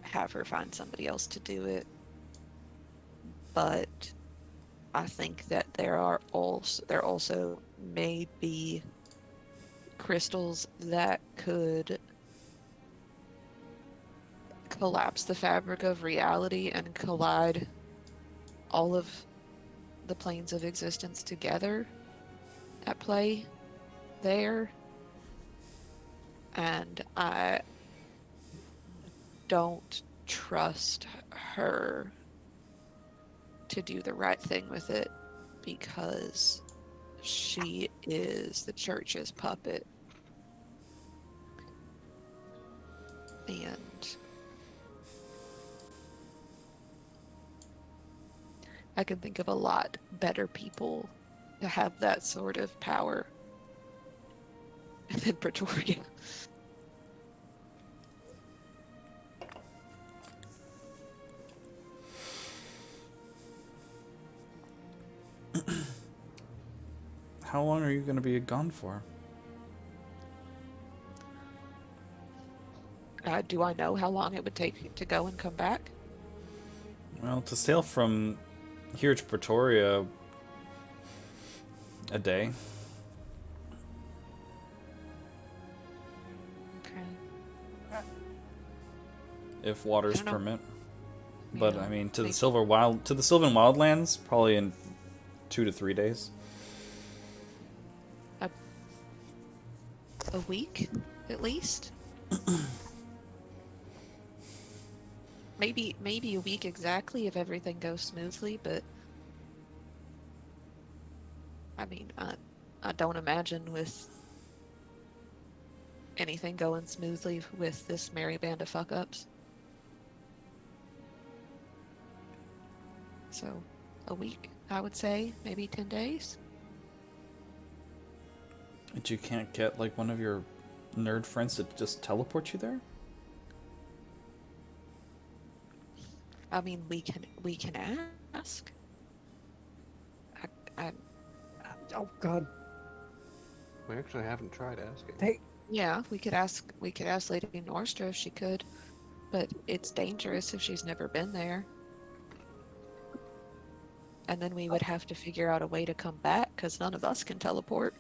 have her find somebody else to do it. But I think that there also may be crystals that could collapse the fabric of reality and collide all of the planes of existence together at play there. And I don't trust her to do the right thing with it because she is the church's puppet. And I can think of a lot better people to have that sort of power than Pretoria. How long are you going to be gone for? Do I know how long it would take to go and come back? Well, to sail from here to Pretoria, a day. Okay. If waters I don't know. permit. But Yeah, I mean, to maybe. the Sylvan Wildlands, probably in 2 to 3 days. A week, at least. Maybe a week exactly if everything goes smoothly, but I mean, I don't imagine with anything going smoothly with this merry band of fuck-ups. So, a week, I would say, maybe 10 days. And you can't get like one of your nerd friends to just teleport you there? I mean, we can ask. I Oh God. We actually haven't tried asking. Hey. yeah, we could ask Lady Norstra if she could, but it's dangerous if she's never been there. And then we would have to figure out a way to come back because none of us can teleport.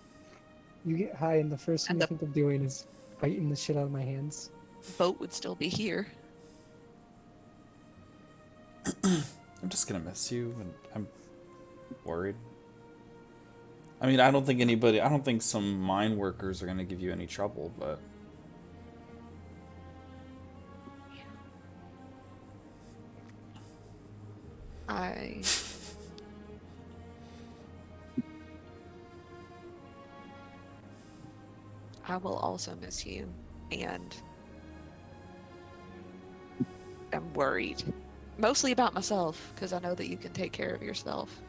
You get high, and the first thing And I the think of doing is biting the shit out of my hands. boat would still be here. I'm just gonna miss you, and I'm worried. I mean, I don't think some mine workers are gonna give you any trouble, but I will also miss you, and I'm worried. Mostly about myself, because I know that you can take care of yourself.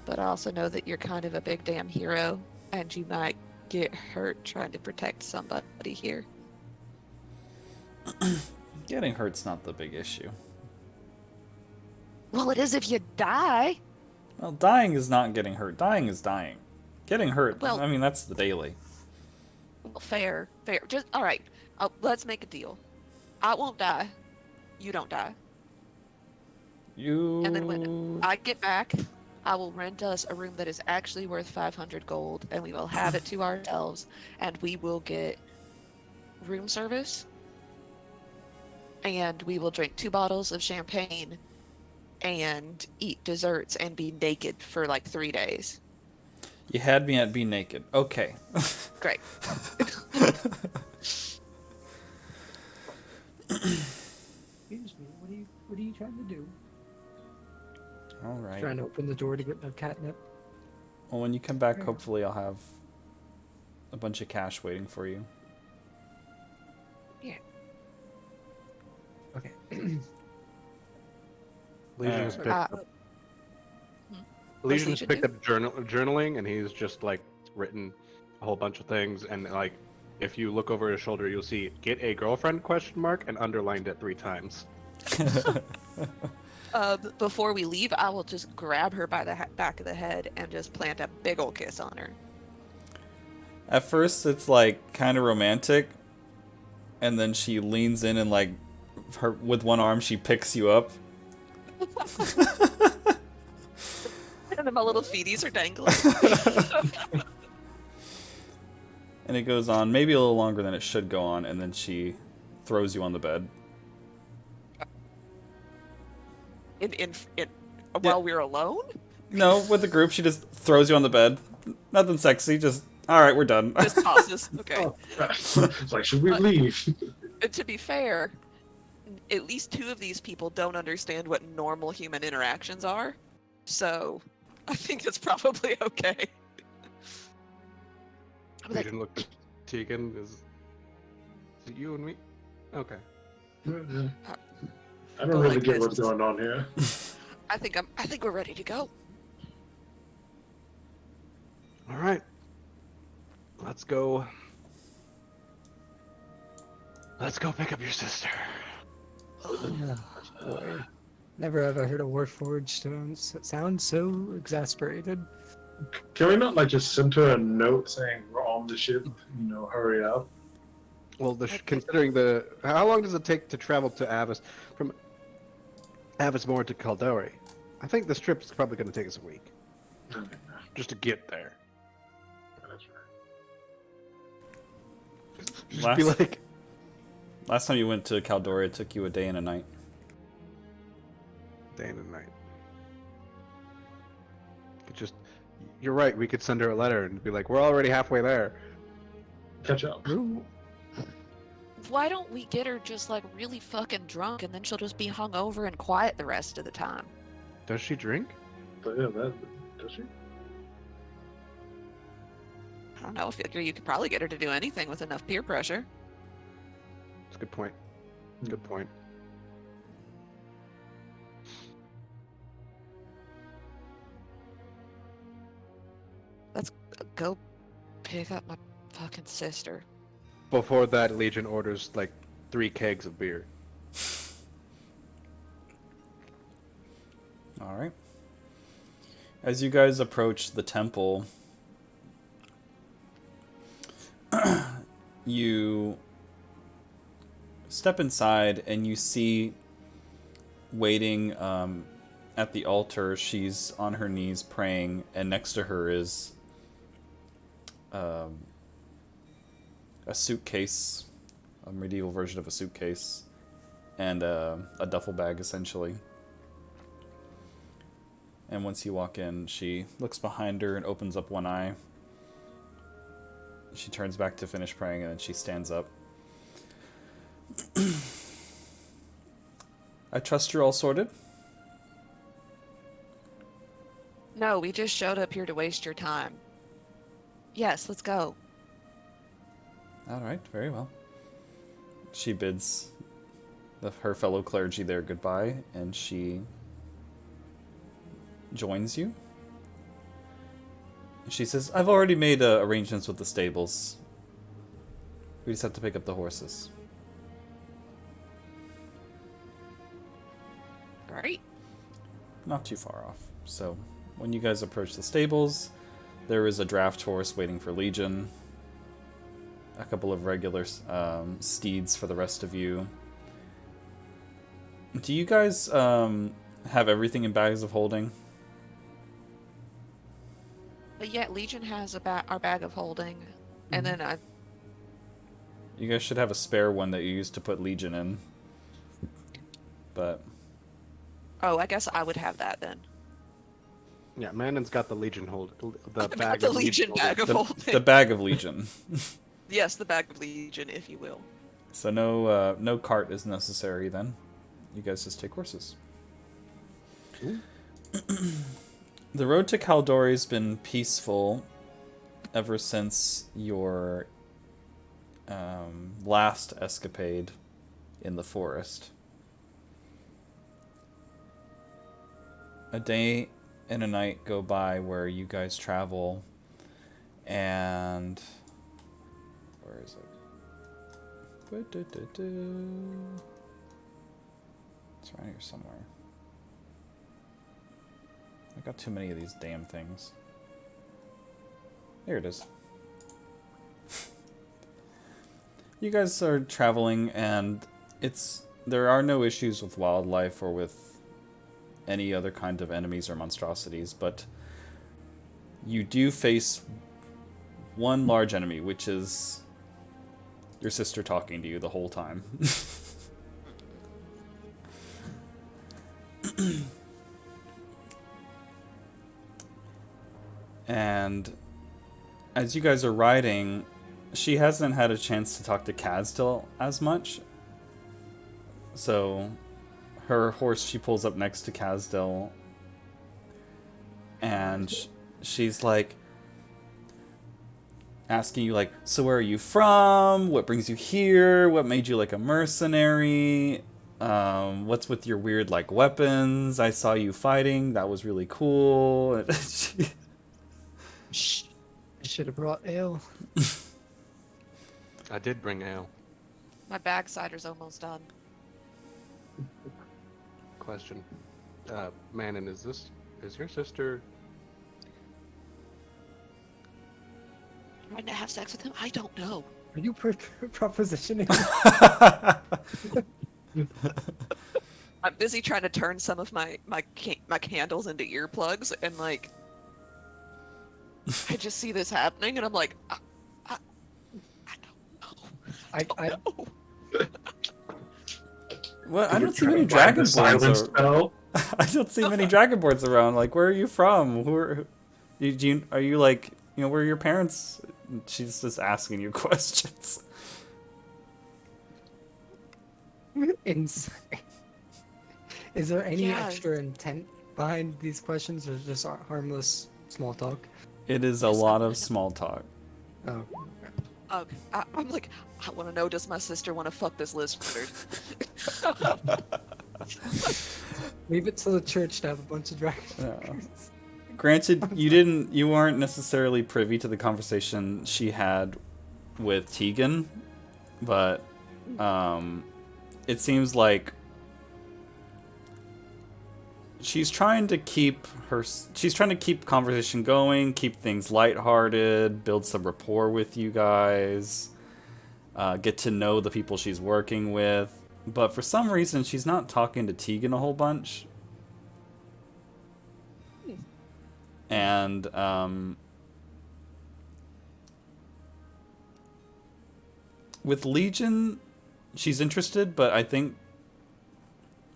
But I also know that you're kind of a big damn hero, and you might get hurt trying to protect somebody here. getting hurt's not the big issue. Well, it is if you die. Well, dying is not getting hurt. Dying is dying. Getting hurt, Well- I mean, that's the daily. Well, fair. Just all right. Let's make a deal. I won't die. You don't die. You... And then when I get back, I will rent us a room that is actually worth 500 gold, and we will have it to ourselves, and we will get room service, and we will drink 2 bottles of champagne, and eat desserts, and be naked for like 3 days. You had me at be naked. Okay. Great. Excuse me. What are you trying to do? All right. Trying to open the door to get my catnip. Well, when you come back, hopefully I'll have a bunch of cash waiting for you. Yeah. Okay. Legion's picked up. What's Legion's Legion picked do? up journaling, and he's just like written a whole bunch of things. And like, if you look over his shoulder, you'll see "get a girlfriend?" and underlined it 3 times. Before we leave, I will just grab her by the back of the head and just plant a big ol' kiss on her. At first, it's like kind of romantic, and then she leans in and like, her with one arm she picks you up. And then my little feeties are dangling. And it goes on maybe a little longer than it should go on, and then she throws you on the bed. While we're alone? No, with the group, she just throws you on the bed. Nothing sexy, just, alright, we're done. Just tosses. Okay. Oh, it's like, should we leave? To be fair, at least 2 of these people don't understand what normal human interactions are. So, I think it's probably okay. I'm like, Legion looked at Tegan. Is it you and me? Okay. I don't really get what's going on here. I think we're ready to go. All right. Let's go. Let's go pick up your sister. Oh, boy. Never have I heard a Warforged sound so exasperated. Can we not like just send her a note saying we're on the ship? Hurry up. Well, considering the how long does it take to travel to Avis from Avismore to Caldori? I think this trip is probably going to take us a week just to get there. That's right. Just be like, Last time you went to Caldori, it took you a day and a night. day and a night. You're right. We could send her a letter and be like, "We're already halfway there." Catch up. Ooh. Why don't we get her just like really fucking drunk and then she'll just be hungover and quiet the rest of the time? Does she drink? But yeah, does she? I don't know. I figure you could probably get her to do anything with enough peer pressure. That's a good point. Good point. Let's go pick up my fucking sister. Before that, Legion orders like 3 kegs of beer. All right. As you guys approach the temple, you step inside and you see waiting at the altar. She's on her knees praying, and next to her is a suitcase, a medieval version of a suitcase, and a duffel bag, essentially. And once you walk in, she looks behind her and opens up one eye. She turns back to finish praying, and then she stands up. I trust you're all sorted? No, we just showed up here to waste your time. Yes, let's go. All right, very well. She bids her fellow clergy there goodbye, and she joins you. She says, I've already made arrangements with the stables. We just have to pick up the horses. Great. Not too far off. So, when you guys approach the stables, there is a draft horse waiting for Legion. A couple of regular steeds for the rest of you. Do you guys have everything in bags of holding? But yet Legion has our bag of holding, and then You guys should have a spare one that you used to put Legion in. But oh, I guess I would have that then. Yeah, Manon's got the Legion the I've bag got the of Legion bag of holding. the bag of Legion. Yes, the bag of Legion, if you will. So no cart is necessary then. You guys just take horses. The road to Caldori's been peaceful ever since your last escapade in the forest. A day and a night go by where you guys travel, and where is it? It's right here somewhere. I got too many of these damn things. Here it is. You guys are traveling, and there are no issues with wildlife or with any other kind of enemies or monstrosities, but you do face one large enemy, which is your sister talking to you the whole time. And as you guys are riding, she hasn't had a chance to talk to Kazdil as much. So her horse, she pulls up next to Kazdil, and she's like asking you, like, so where are you from? What brings you here? What made you like a mercenary? What's with your weird like weapons? I saw you fighting. That was really cool. Shh. I should have brought ale. I did bring ale. My bag cider's almost done. Question. Manon, is your sister trying to have sex with him? I don't know. Are you propositioning? I'm busy trying to turn some of my candles into earplugs, and like, I just see this happening, and I'm like, I don't know. Well, I You're don't see trying many to find the dragonborns. silence spell. I don't see many dragonborns around. Like, where are you from? Are you like, where are your parents? She's just asking you questions. Insane. Is there any Yeah. extra intent behind these questions, or just harmless small talk? It is a lot of small talk. Oh, I'm like, I want to know, does my sister want to fuck this lizard? leave it to the church to have a bunch of dragons. Yeah. Granted, you weren't necessarily privy to the conversation she had with Tegan, but it seems like she's trying to keep conversation going, keep things lighthearted, build some rapport with you guys, get to know the people she's working with. But for some reason, she's not talking to Tegan a whole bunch. And with Legion, she's interested, but I think,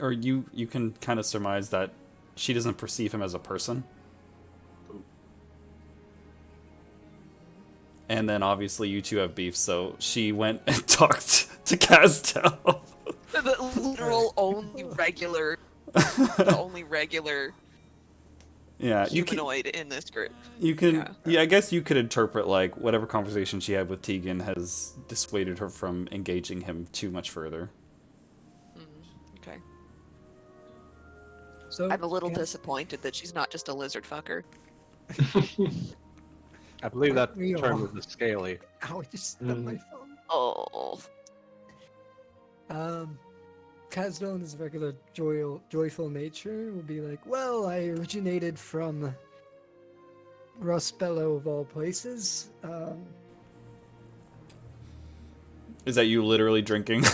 or you can kind of surmise that she doesn't perceive him as a person. And then obviously you two have beef, so she went and talked to Castel. The literal only regular Yeah, humanoid in this group. you can yeah, I guess you could interpret like whatever conversation she had with Tegan has dissuaded her from engaging him too much further. Okay. So I'm a little disappointed that she's not just a lizard fucker. I believe that We term all- is the scaly. Ow, I just stubbed my phone. Oh. Casdell in his regular joyful nature will be like, well, I originated from Rospello of all places. Is that you literally drinking?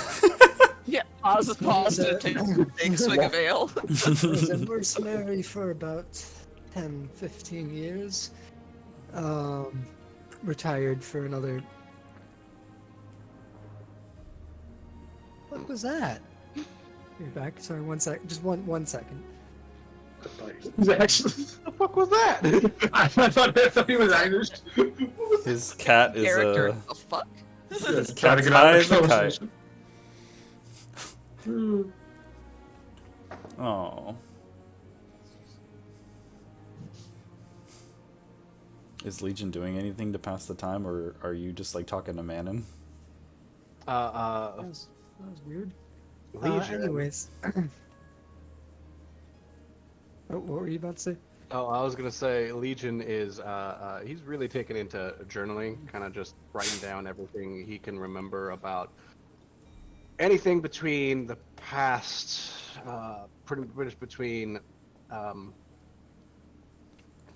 Yeah, pause to take a big swig of ale. I was a mercenary for about 10, 15 years. Retired for another... What was that? You're back? Sorry, one sec. Just one second. He's actually. What the fuck was that? I thought he was Irish. His cat is Character. Oh, fuck. his Trying to cat's get high out as of a the kite. conversation. Oh. Is Legion doing anything to pass the time, or are you just like talking to Manon? That was weird. Legion. Anyways. Oh, what were you about to say? Oh, I was gonna say Legion is he's really taken into journaling, kind of just writing down everything he can remember about anything between the past, pretty much between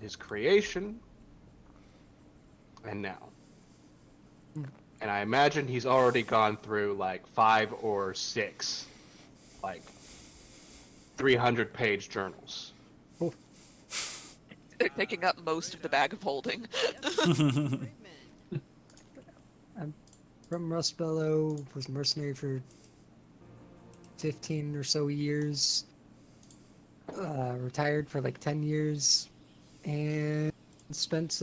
his creation and now. And I imagine he's already gone through like 5 or 6, like 300-page journals. Picking up most of the bag of holding. I'm from Rustbellow, was a mercenary for 15 or so years. Retired for like 10 years. And spent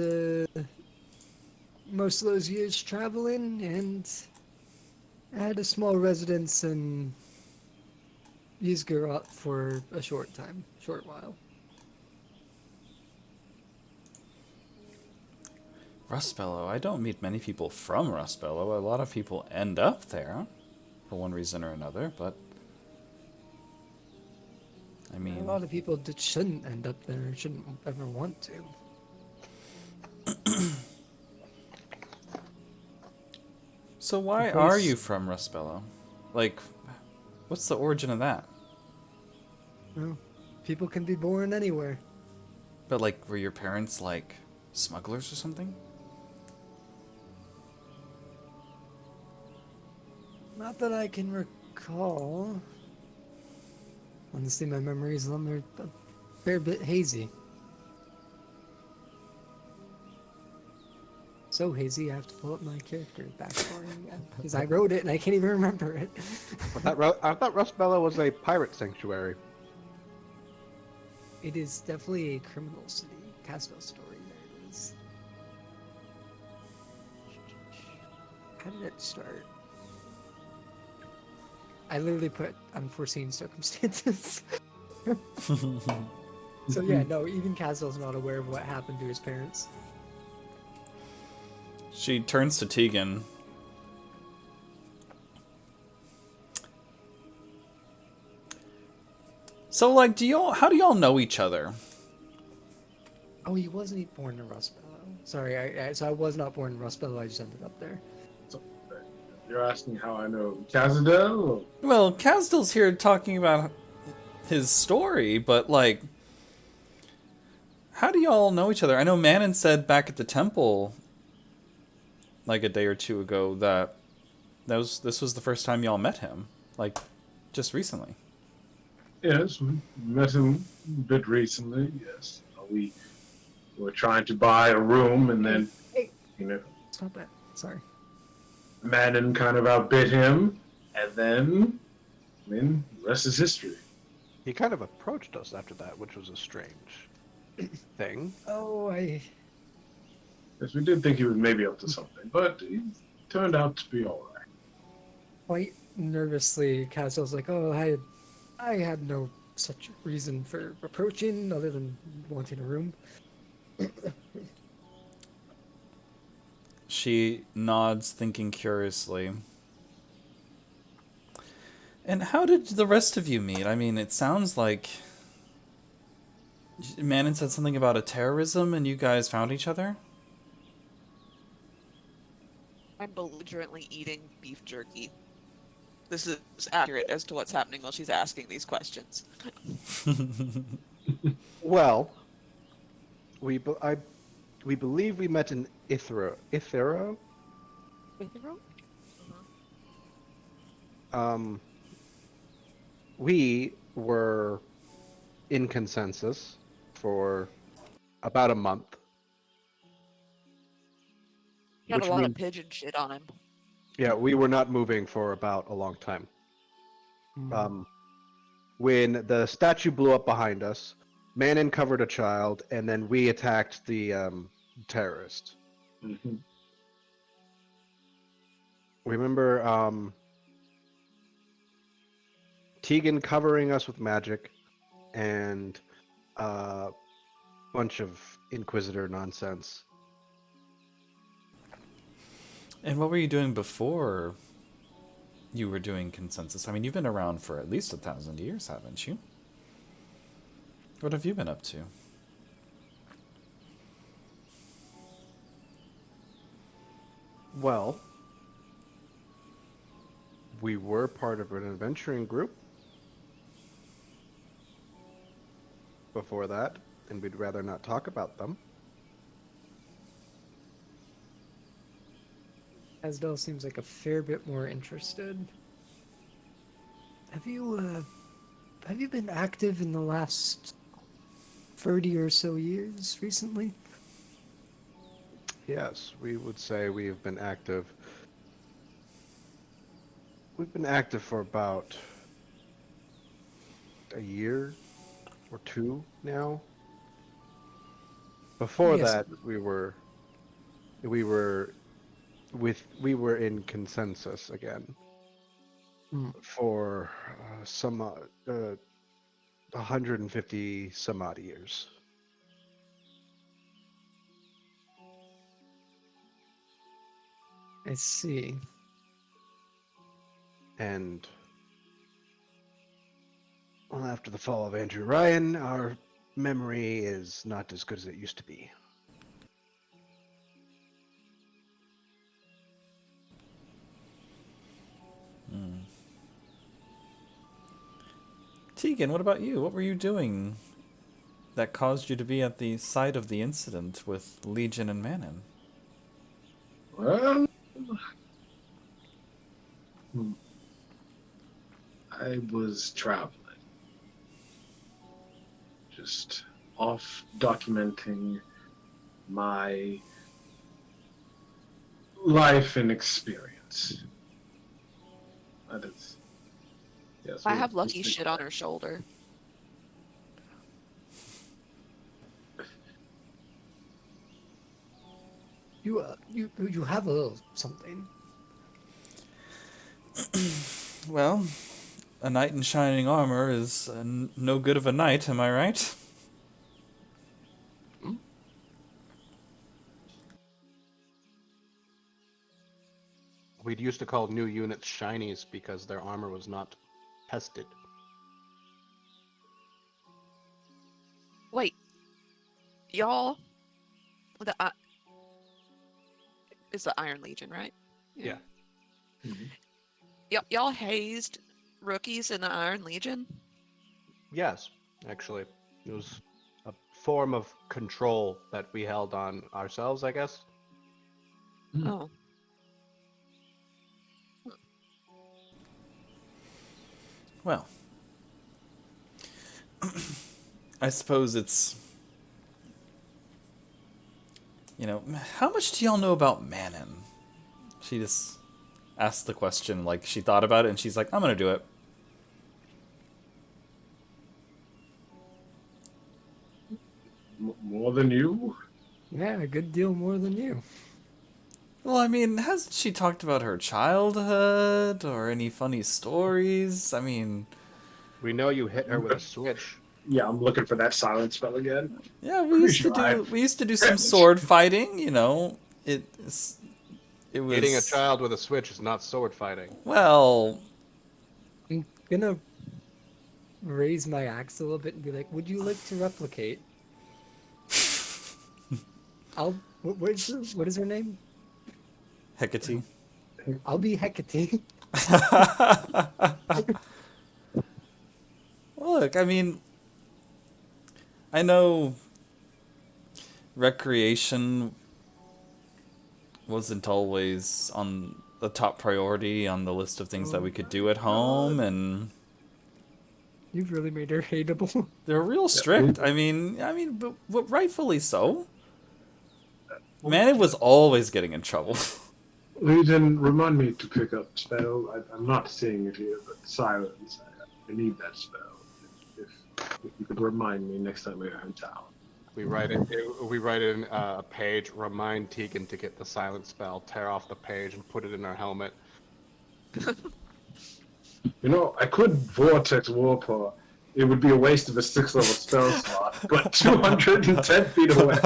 most of those years traveling, and I had a small residence in Yizgarot for a short while. Rustbellow. I don't meet many people from Rustbellow. A lot of people end up there for one reason or another, but I mean, A lot of people that shouldn't end up there, shouldn't ever want to. so why The are place- you from Rustbellow? Like, what's the origin of that? Well, people can be born anywhere. But like, were your parents like smugglers or something? Not that I can recall. Honestly, my memories of them are a fair bit hazy. So hazy, I have to pull up my character backstory again. Because I wrote it and I can't even remember it. I thought Rustbella was a pirate sanctuary. It is definitely a criminal city. Casville story, there it is. How did it start? I literally put unforeseen circumstances. So yeah, no, even Casville's not aware of what happened to his parents. She turns to Tegan. So, like, how do y'all know each other? Oh, he wasn't born in Rustbellow. Sorry, so I was not born in Rustbellow, I just ended up there. So, you're asking how I know Cazadel? Well, Kazdil's here talking about his story, but, like, how do y'all know each other? I know Manon said back at the temple, like a day or two ago, that this was the first time y'all met him, like, just recently. Yes, we met him a bit recently, yes. We were trying to buy a room, and then, Hey. you know, Stop that. Sorry. Manon kind of outbid him, and then, I mean, the rest is history. He kind of approached us after that, which was a strange thing. Oh, Yes, we did think he was maybe up to something, but he turned out to be all right. quite nervously, Casville's like, oh, I had no such reason for approaching other than wanting a room. She nods, thinking curiously. And how did the rest of you meet? I mean, it sounds like Manon said something about a terrorism and you guys found each other? I'm belligerently eating beef jerky. This is accurate as to what's happening while she's asking these questions. Well, we believe we met in Ithero. Ithero? We were in consensus for about a month. He had Which a lot of means- pigeon shit on him. Yeah, we were not moving for about a long time. When the statue blew up behind us, Manon covered a child, and then we attacked the terrorist. Mm-hmm. Remember Tegan covering us with magic and a bunch of Inquisitor nonsense. And what were you doing before you were doing consensus? I mean, you've been around for at least 1,000 years, haven't you? What have you been up to? Well, we were part of an adventuring group before that, and we'd rather not talk about them. Asdell seems like a fair bit more interested. Have you been active in the last 30 or so years recently? Yes, we would say we have been active. We've been active for about a year or two now. Before Yes. that, we were in consensus again for 150 some odd years. I see. And well, after the fall of Andrew Ryan, our memory is not as good as it used to be. Tegan, what about you? What were you doing that caused you to be at the site of the incident with Legion and Manon? Well, I was traveling, just off documenting my life and experience. That is, yes. I have lucky shit on her shoulder. You have a little something. Well, a knight in shining armor is no good of a knight, am I right? We'd used to call new units shinies because their armor was not tested. Wait, y'all, the is the Iron Legion, right? Yeah. Y'all hazed rookies in the Iron Legion? Yes, actually. It was a form of control that we held on ourselves, I guess. Oh. Well, I suppose it's... You know, how much do y'all know about Manon? She just asked the question, like, she thought about it, and she's like, I'm gonna do it. More than you? Yeah, a good deal more than you. Well, I mean, hasn't she talked about her childhood, or any funny stories? I mean... We know you hit her with a switch. Yeah, I'm looking for that silent spell again. Yeah, we Pretty used to sure I- do some sword fighting, you know. It was... Hitting a child with a switch is not sword fighting. Well, I'm gonna raise my axe a little bit and be like, "Would you like to replicate?" What is her name? Hecate. I'll be Hecate. Look, I mean, I know recreation wasn't always on the top priority on the list of things that we could do at home, and You've really made her hateable. they're real strict. I mean, but rightfully so. Man, was always getting in trouble. Legion, remind me to pick up spell. I'm not seeing it here, but silence. I need that spell. If you could remind me next time we're in town. We write it. We write it in a page. Remind Tegan to get the silent spell. Tear off the page and put it in her helmet. You know, I could Vortex Warpaw. It would be a waste of a 6th level spell slot, but 210 feet away.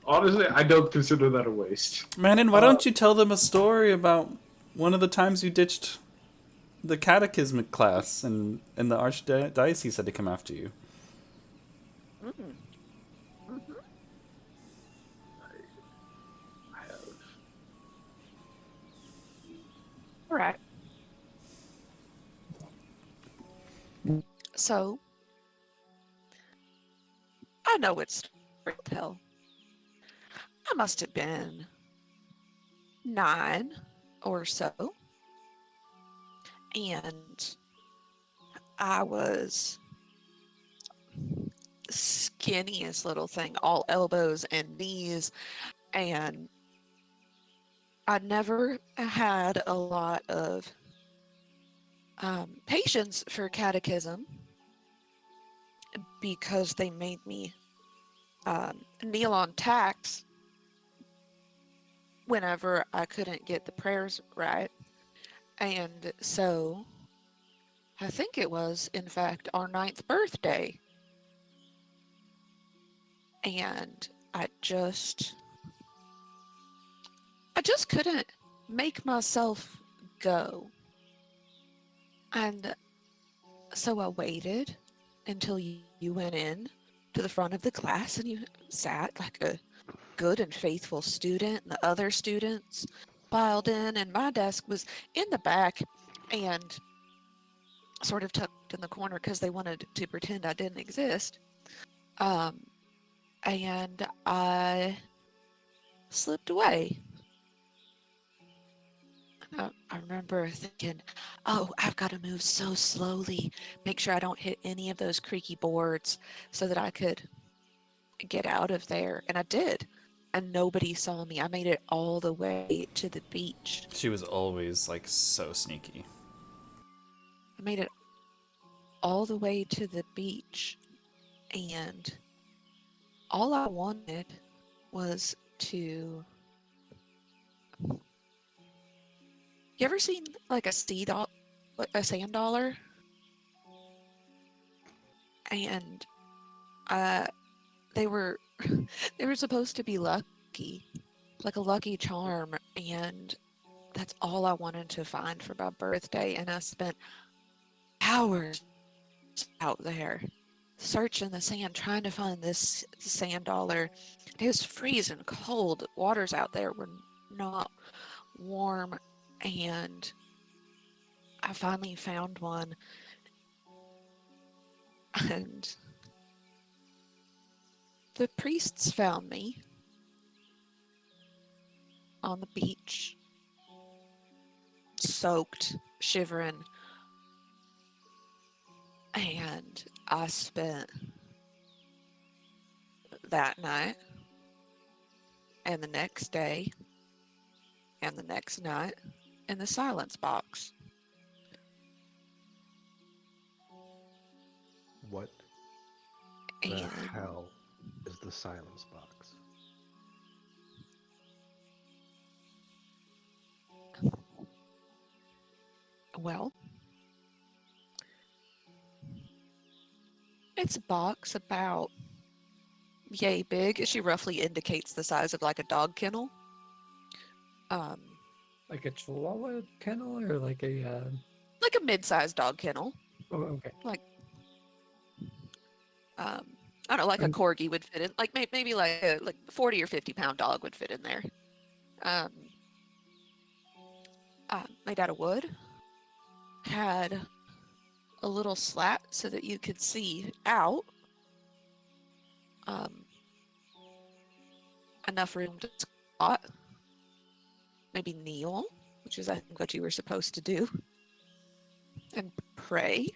Honestly, I don't consider that a waste. Manon, why don't you tell them a story about one of the times you ditched the catechismic class and the archdiocese had to come after you? I have. All right. So, I know it's real tell. I must have been 9 or so. And I was skinniest little thing, all elbows and knees. And I never had a lot of patience for catechism because they made me kneel on tacks whenever I couldn't get the prayers right. And so I think it was, in fact, our 9th birthday. And I just couldn't make myself go. And so I waited until you went in to the front of the class and you sat like a good and faithful student, and the other students filed in, and my desk was in the back and sort of tucked in the corner because they wanted to pretend I didn't exist. And I slipped away. I remember thinking, oh, I've got to move so slowly, make sure I don't hit any of those creaky boards so that I could get out of there. And I did. And nobody saw me. I made it all the way to the beach. She was always like so sneaky. I made it all the way to the beach. And all I wanted was to. You ever seen like a sand dollar? And they were they were supposed to be lucky, like a lucky charm, and that's all I wanted to find for my birthday. And I spent hours out there searching the sand, trying to find this sand dollar. It was freezing cold. Waters out there were not warm, and I finally found one. And the priests found me on the beach, soaked, shivering, and I spent that night and the next day and the next night in the silence box. What the And hell is the silence box? well, it's a box about yay big. She roughly indicates the size of like a dog kennel. Um, Like a Chihuahua kennel or like a like a mid-sized dog kennel. oh, okay. Like I don't know, like a And corgi would fit in. Like maybe like a 40 or 50 pound dog would fit in there. Um, made out of wood. Had a little slat so that you could see out. Um, enough room to squat. Maybe kneel, which is I think what you were supposed to do, and pray.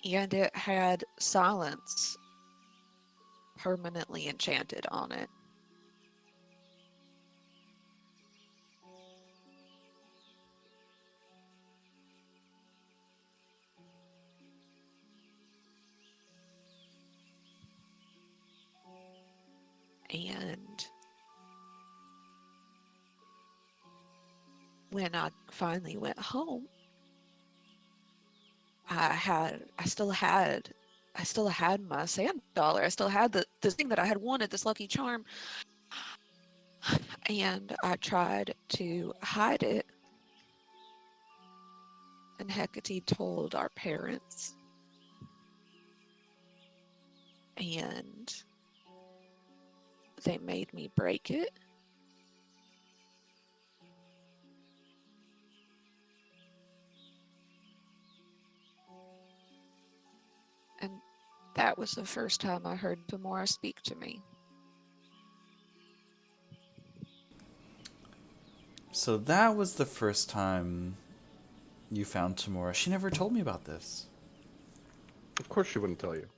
And it had silence permanently enchanted on it. And when I finally went home, I still had my sand dollar. I still had the thing that I had wanted, this lucky charm. And I tried to hide it. And Hecate told our parents. And they made me break it. And that was the first time I heard Tamora speak to me. So that was the first time you found Tamora. She never told me about this. Of course she wouldn't tell you.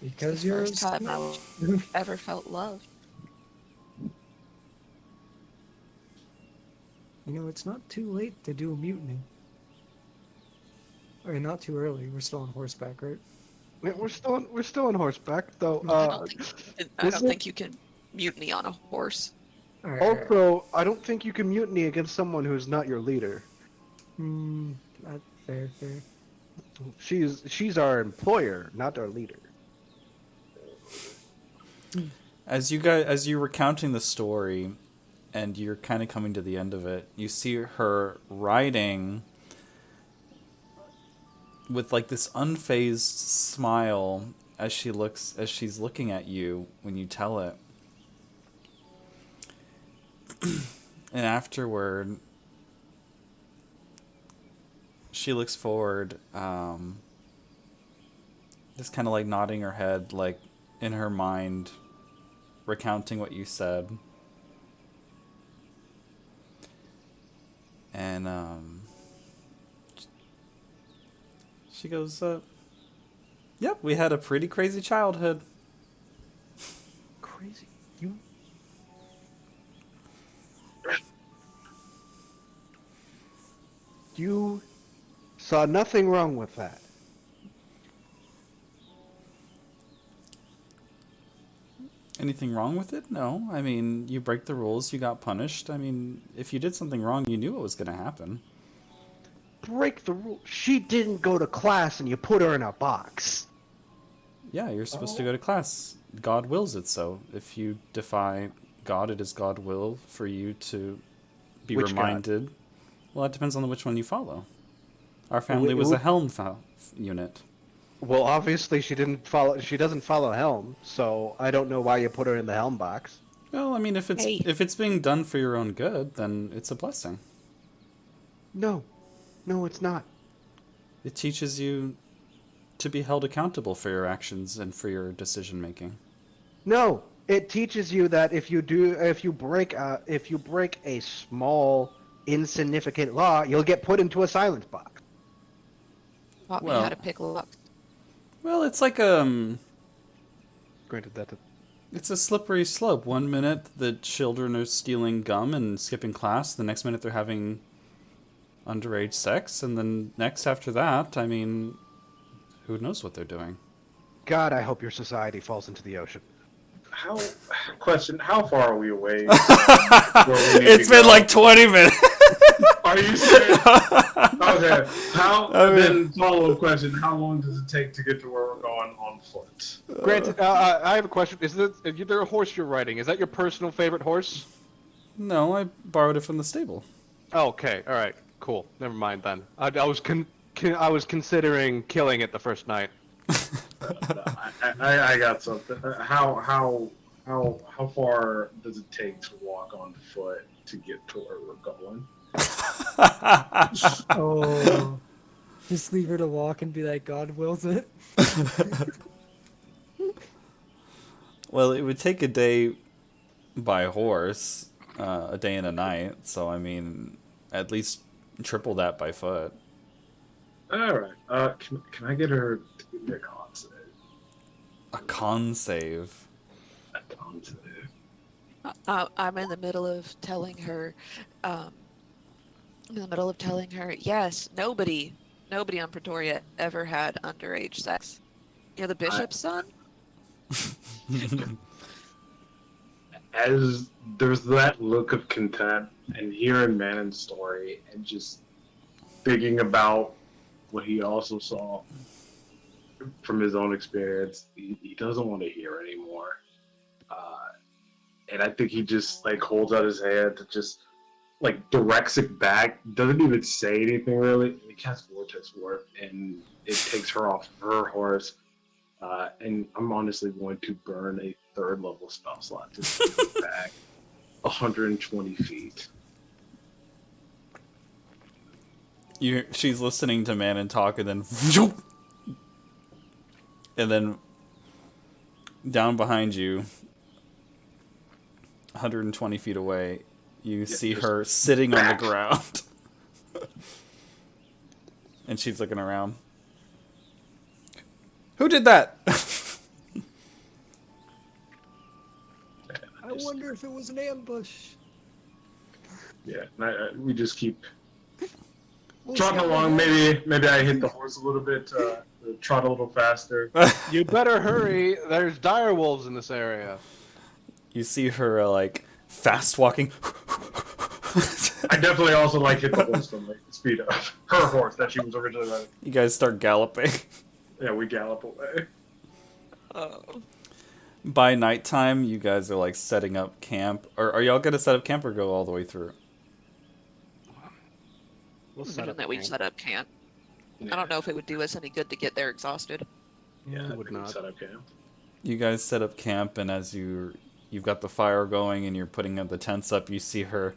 because It's the you're first time I ever felt love. You know, it's not too late to do a mutiny. Or not too early. We're still on horseback, right? Yeah, we're still on horseback though. I don't think you can mutiny on a horse. All right. All right. Also, I don't think you can mutiny against someone who's not your leader. Not fair. She's our employer, not our leader. As you're recounting the story, and you're kind of coming to the end of it, you see her riding with like this unfazed smile as she's looking at you when you tell it. And afterward, she looks forward, just kind of like nodding her head, like in her mind, recounting what you said. And she goes, "Yep, we had a pretty crazy childhood." Crazy. You. You saw nothing wrong with that. Anything wrong with it? No. I mean, you break the rules, you got punished. I mean, if you did something wrong, you knew what was going to happen. Break the rule. She didn't go to class, and you put her in a box. Yeah, you're supposed to go to class. God wills it so. If you defy God, it is God will for you to be Which God? reminded. Well, it depends on which one you follow. Our family was a Helm unit. Well, obviously she didn't follow. She doesn't follow Helm, so I don't know why you put her in the Helm box. Well, I mean, Hey. if it's being done for your own good, then it's a blessing. No, it's not. It teaches you to be held accountable for your actions and for your decision making. No, it teaches you that if you break a small, insignificant law, you'll get put into a silence box. Taught me Well- how to pick locks. Well, it's like Granted, that it's a slippery slope. One minute the children are stealing gum and skipping class, the next minute they're having underage sex, and then next after that, I mean, who knows what they're doing? God, I hope your society falls into the ocean. How far are we away? where we need It's to been go? like 20 minutes. Are you serious? Okay. I mean- Then follow-up question: how long does it take to get to where we're going on foot? Granted, I have a question. Is there a horse you're riding? Is that your personal favorite horse? No, I borrowed it from the stable. Oh, okay, all right, cool. Never mind then. I was considering killing it the first night. I got something. How far does it take to walk on foot to get to where we're going? Oh, just leave her to walk and be like, God wills it. Well, it would take a day by horse, a day and a night. So, I mean, at least triple that by foot. All right. Can I get her to give me a con save? A con save. A con save. I'm in the middle of telling her, yes, nobody on Pretoria ever had underage sex. You're the bishop's son? As there's that look of content and hearing Manon's story and just thinking about what he also saw from his own experience, he doesn't want to hear anymore. And I think he just like holds out his hand to just like directs it back, doesn't even say anything really. He casts Vortex Warp and it takes her off her horse. And I'm honestly going to burn a 3rd level spell slot to take it back 120 feet. She's listening to Manon talk, and then down behind you, 120 feet away, you see her sitting on the ground. And she's looking around. Who did that? I wonder if it was an ambush. Yeah, and we just keep We'll trotting see. along. Maybe I hit the horse a little bit, trot a little faster. You better hurry. There's dire wolves in this area. You see her, like, fast walking. I definitely also like hit the horse from like the speed of her horse that she was originally riding. You guys start galloping. Yeah, we gallop away. Oh. By nighttime, you guys are, like, setting up camp. Or are y'all gonna set up camp or go all the way through? We'll Imagine that we camp. set up camp. I don't know if it would do us any good to get there exhausted. Yeah, would we not. set up camp. You guys set up camp, and as you've got the fire going and you're putting the tents up, you see her,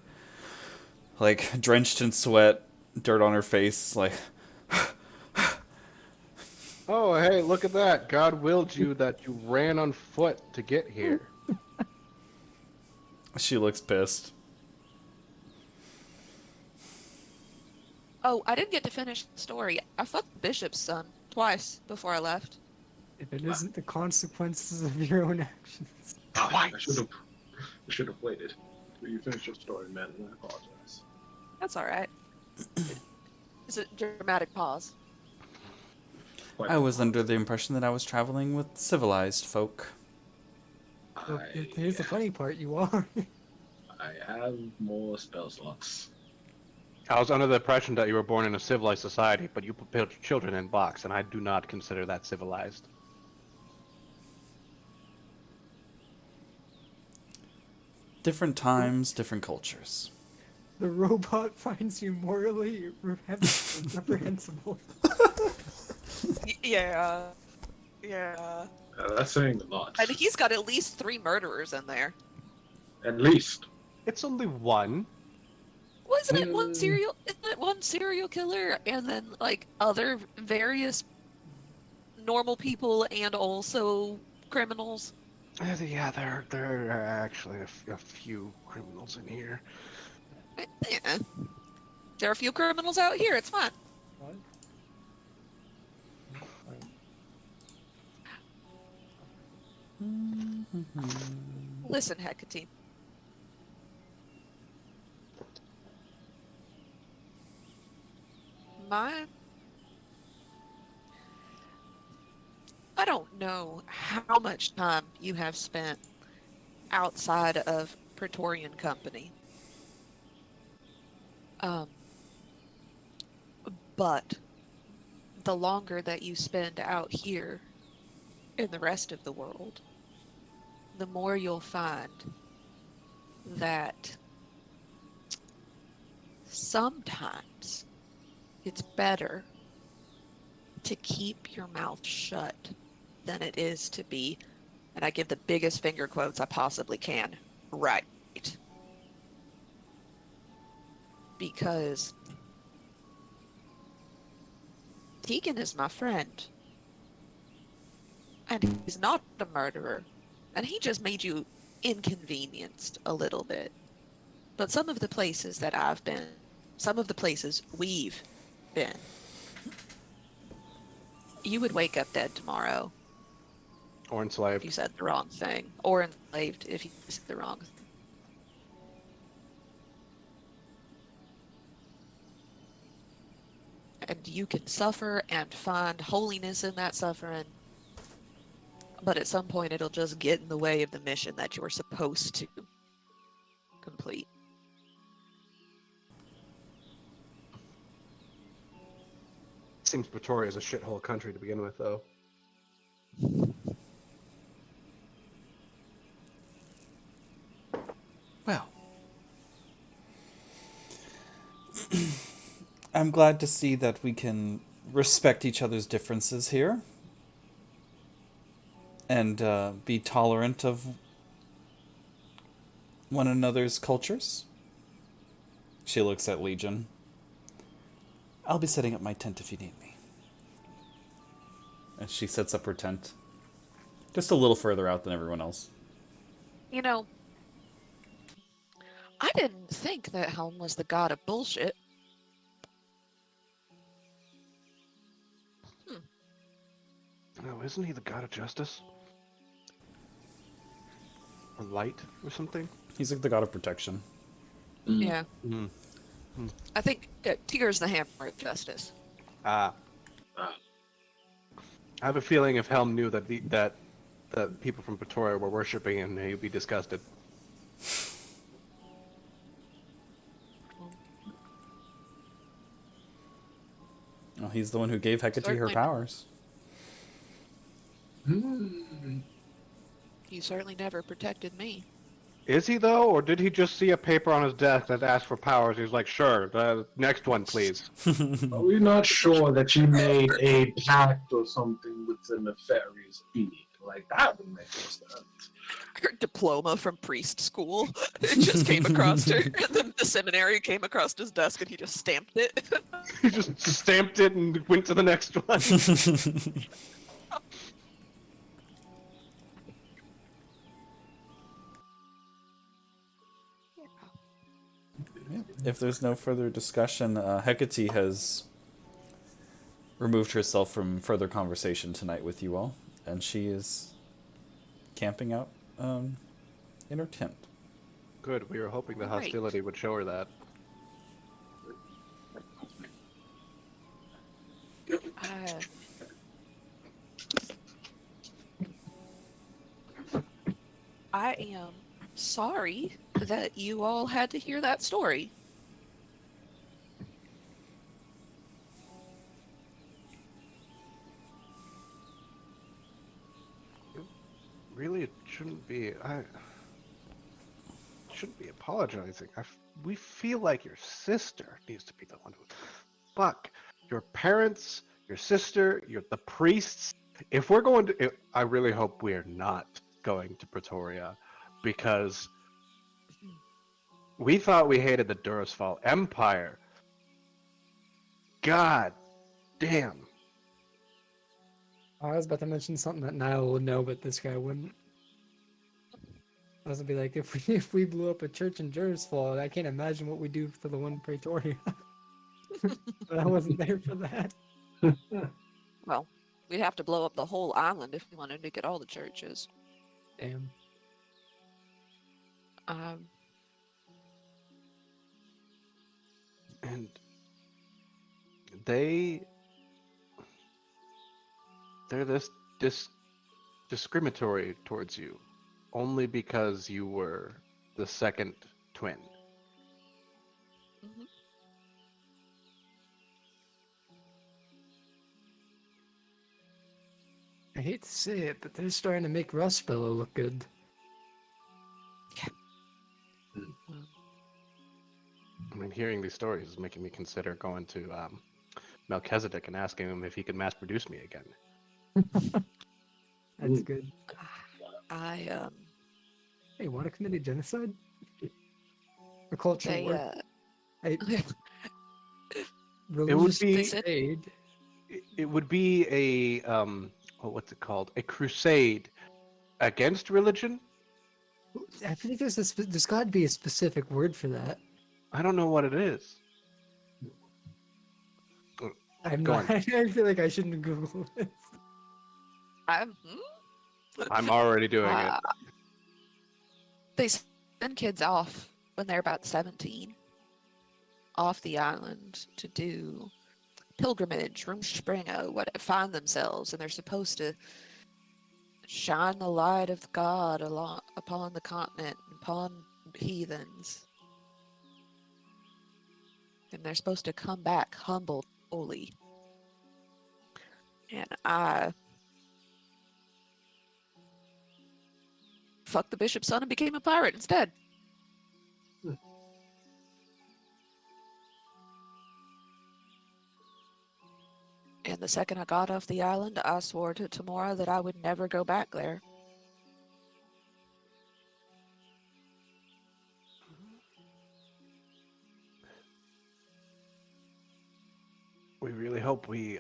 like, drenched in sweat, dirt on her face, like... Oh, hey, look at that. God willed you that you ran on foot to get here. She looks pissed. Oh, I didn't get to finish the story. I fucked the bishop's son twice before I left. If it isn't the consequences of your own actions. I should have waited till you finish your story, man, and I apologize. That's all right. It's a dramatic pause. Quite I was under the impression that I was traveling with civilized folk. Well, I, here's the funny part, you are. I have more spell slots. I was under the impression that you were born in a civilized society, but you put children in box, and I do not consider that civilized. Different times, different cultures. The robot finds you morally reprehensible. Yeah. Yeah. That's saying a lot. And he's got at least 3 murderers in there. At least. It's only one. Isn't it one serial killer and then like other various normal people and also criminals? Yeah, there are actually a few criminals in here. Yeah. There are a few criminals out here, it's fine. What? Listen, Hecate. I don't know how much time you have spent outside of Praetorian Company. But the longer that you spend out here in the rest of the world, the more you'll find that sometimes it's better to keep your mouth shut than it is to be, and I give the biggest finger quotes I possibly can, right. Because Tegan is my friend, and he's not a murderer, and he just made you inconvenienced a little bit. But some of the places that I've been, some of the places we've been, you would wake up dead tomorrow Or if enslaved. you said the wrong thing, or enslaved if you said the wrong thing. And you can suffer and find holiness in that suffering, but at some point it'll just get in the way of the mission that you were supposed to complete. Seems Pretoria is a shithole country to begin with, though. Well. I'm glad to see that we can respect each other's differences here. And be tolerant of one another's cultures. She looks at Legion. I'll be setting up my tent if you need me. And she sets up her tent. Just a little further out than everyone else. You know, I didn't think that Helm was the god of bullshit. No, isn't he the god of justice? Or light, or something? He's like the god of protection. Yeah. Mm. I think Tyr's the hammer of justice. Ah. Ah. I have a feeling if Helm knew that that people from Pretoria were worshipping him, he'd be disgusted. Well, he's the one who gave Hecate her Certainly. powers. You certainly never protected me. Is he, though? Or did he just see a paper on his desk that asked for powers? He's like, sure, the next one, please. Are we not sure that you made a pact or something with a nefarious being? Like, that would make sense. Her diploma from priest school. It just came across her. And then the seminary came across his desk and he just stamped it. He just stamped it and went to the next one. if there's no further discussion, Hecate has removed herself from further conversation tonight with you all, and she is camping out in her tent. Good. We were hoping the Great. hostility would show her that. I, I am sorry that you all had to hear that story. Really, it shouldn't be. I shouldn't be apologizing. We feel like your sister needs to be the one who. Fuck. Your parents, your sister, the priests. If we're going to, I really hope we are not going to Pretoria, because we thought we hated the Durasfall Empire. God damn. I was about to mention something that Niall would know, but this guy wouldn't. I was gonna be like, if we blew up a church in Jersfall, I can't imagine what we do for the one in Pretoria. But I wasn't there for that. Well, we'd have to blow up the whole island if we wanted to get all the churches. Damn. Um, And they're this discriminatory towards you only because you were the second twin. mhm. I hate to say it, but they're starting to make Rustbellow look good. I mean, hearing these stories is making me consider going to Melchizedek and asking him if he could mass produce me again. That's good. I Hey, want to commit a genocide? Or culture they war? Hey, It would religious be- crusade. It would be a what's it called? A crusade against religion? I think there's got to be a specific word for that. I don't know what it is. I'm Go not. on. I feel like I shouldn't Google this. I'm I'm already doing it. They send kids off when they're about 17 off the island to do pilgrimage, Rumspringa, find themselves, and they're supposed to shine the light of God upon the continent, upon heathens. And they're supposed to come back humble, holy. And I fucked the bishop's son and became a pirate instead. And the second I got off the island, I swore to Tamora that I would never go back there. We really hope we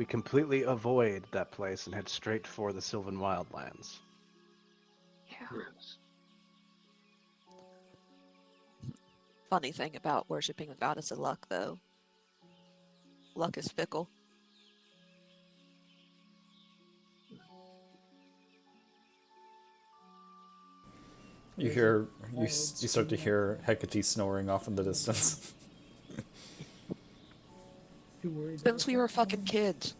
completely avoid that place and head straight for the Sylvan Wildlands. Yeah. Yes. Funny thing about worshipping the goddess of luck, though. Luck is fickle. You start to hear Hecate snoring off in the distance. Too worried Since about we that were fucking one. kids.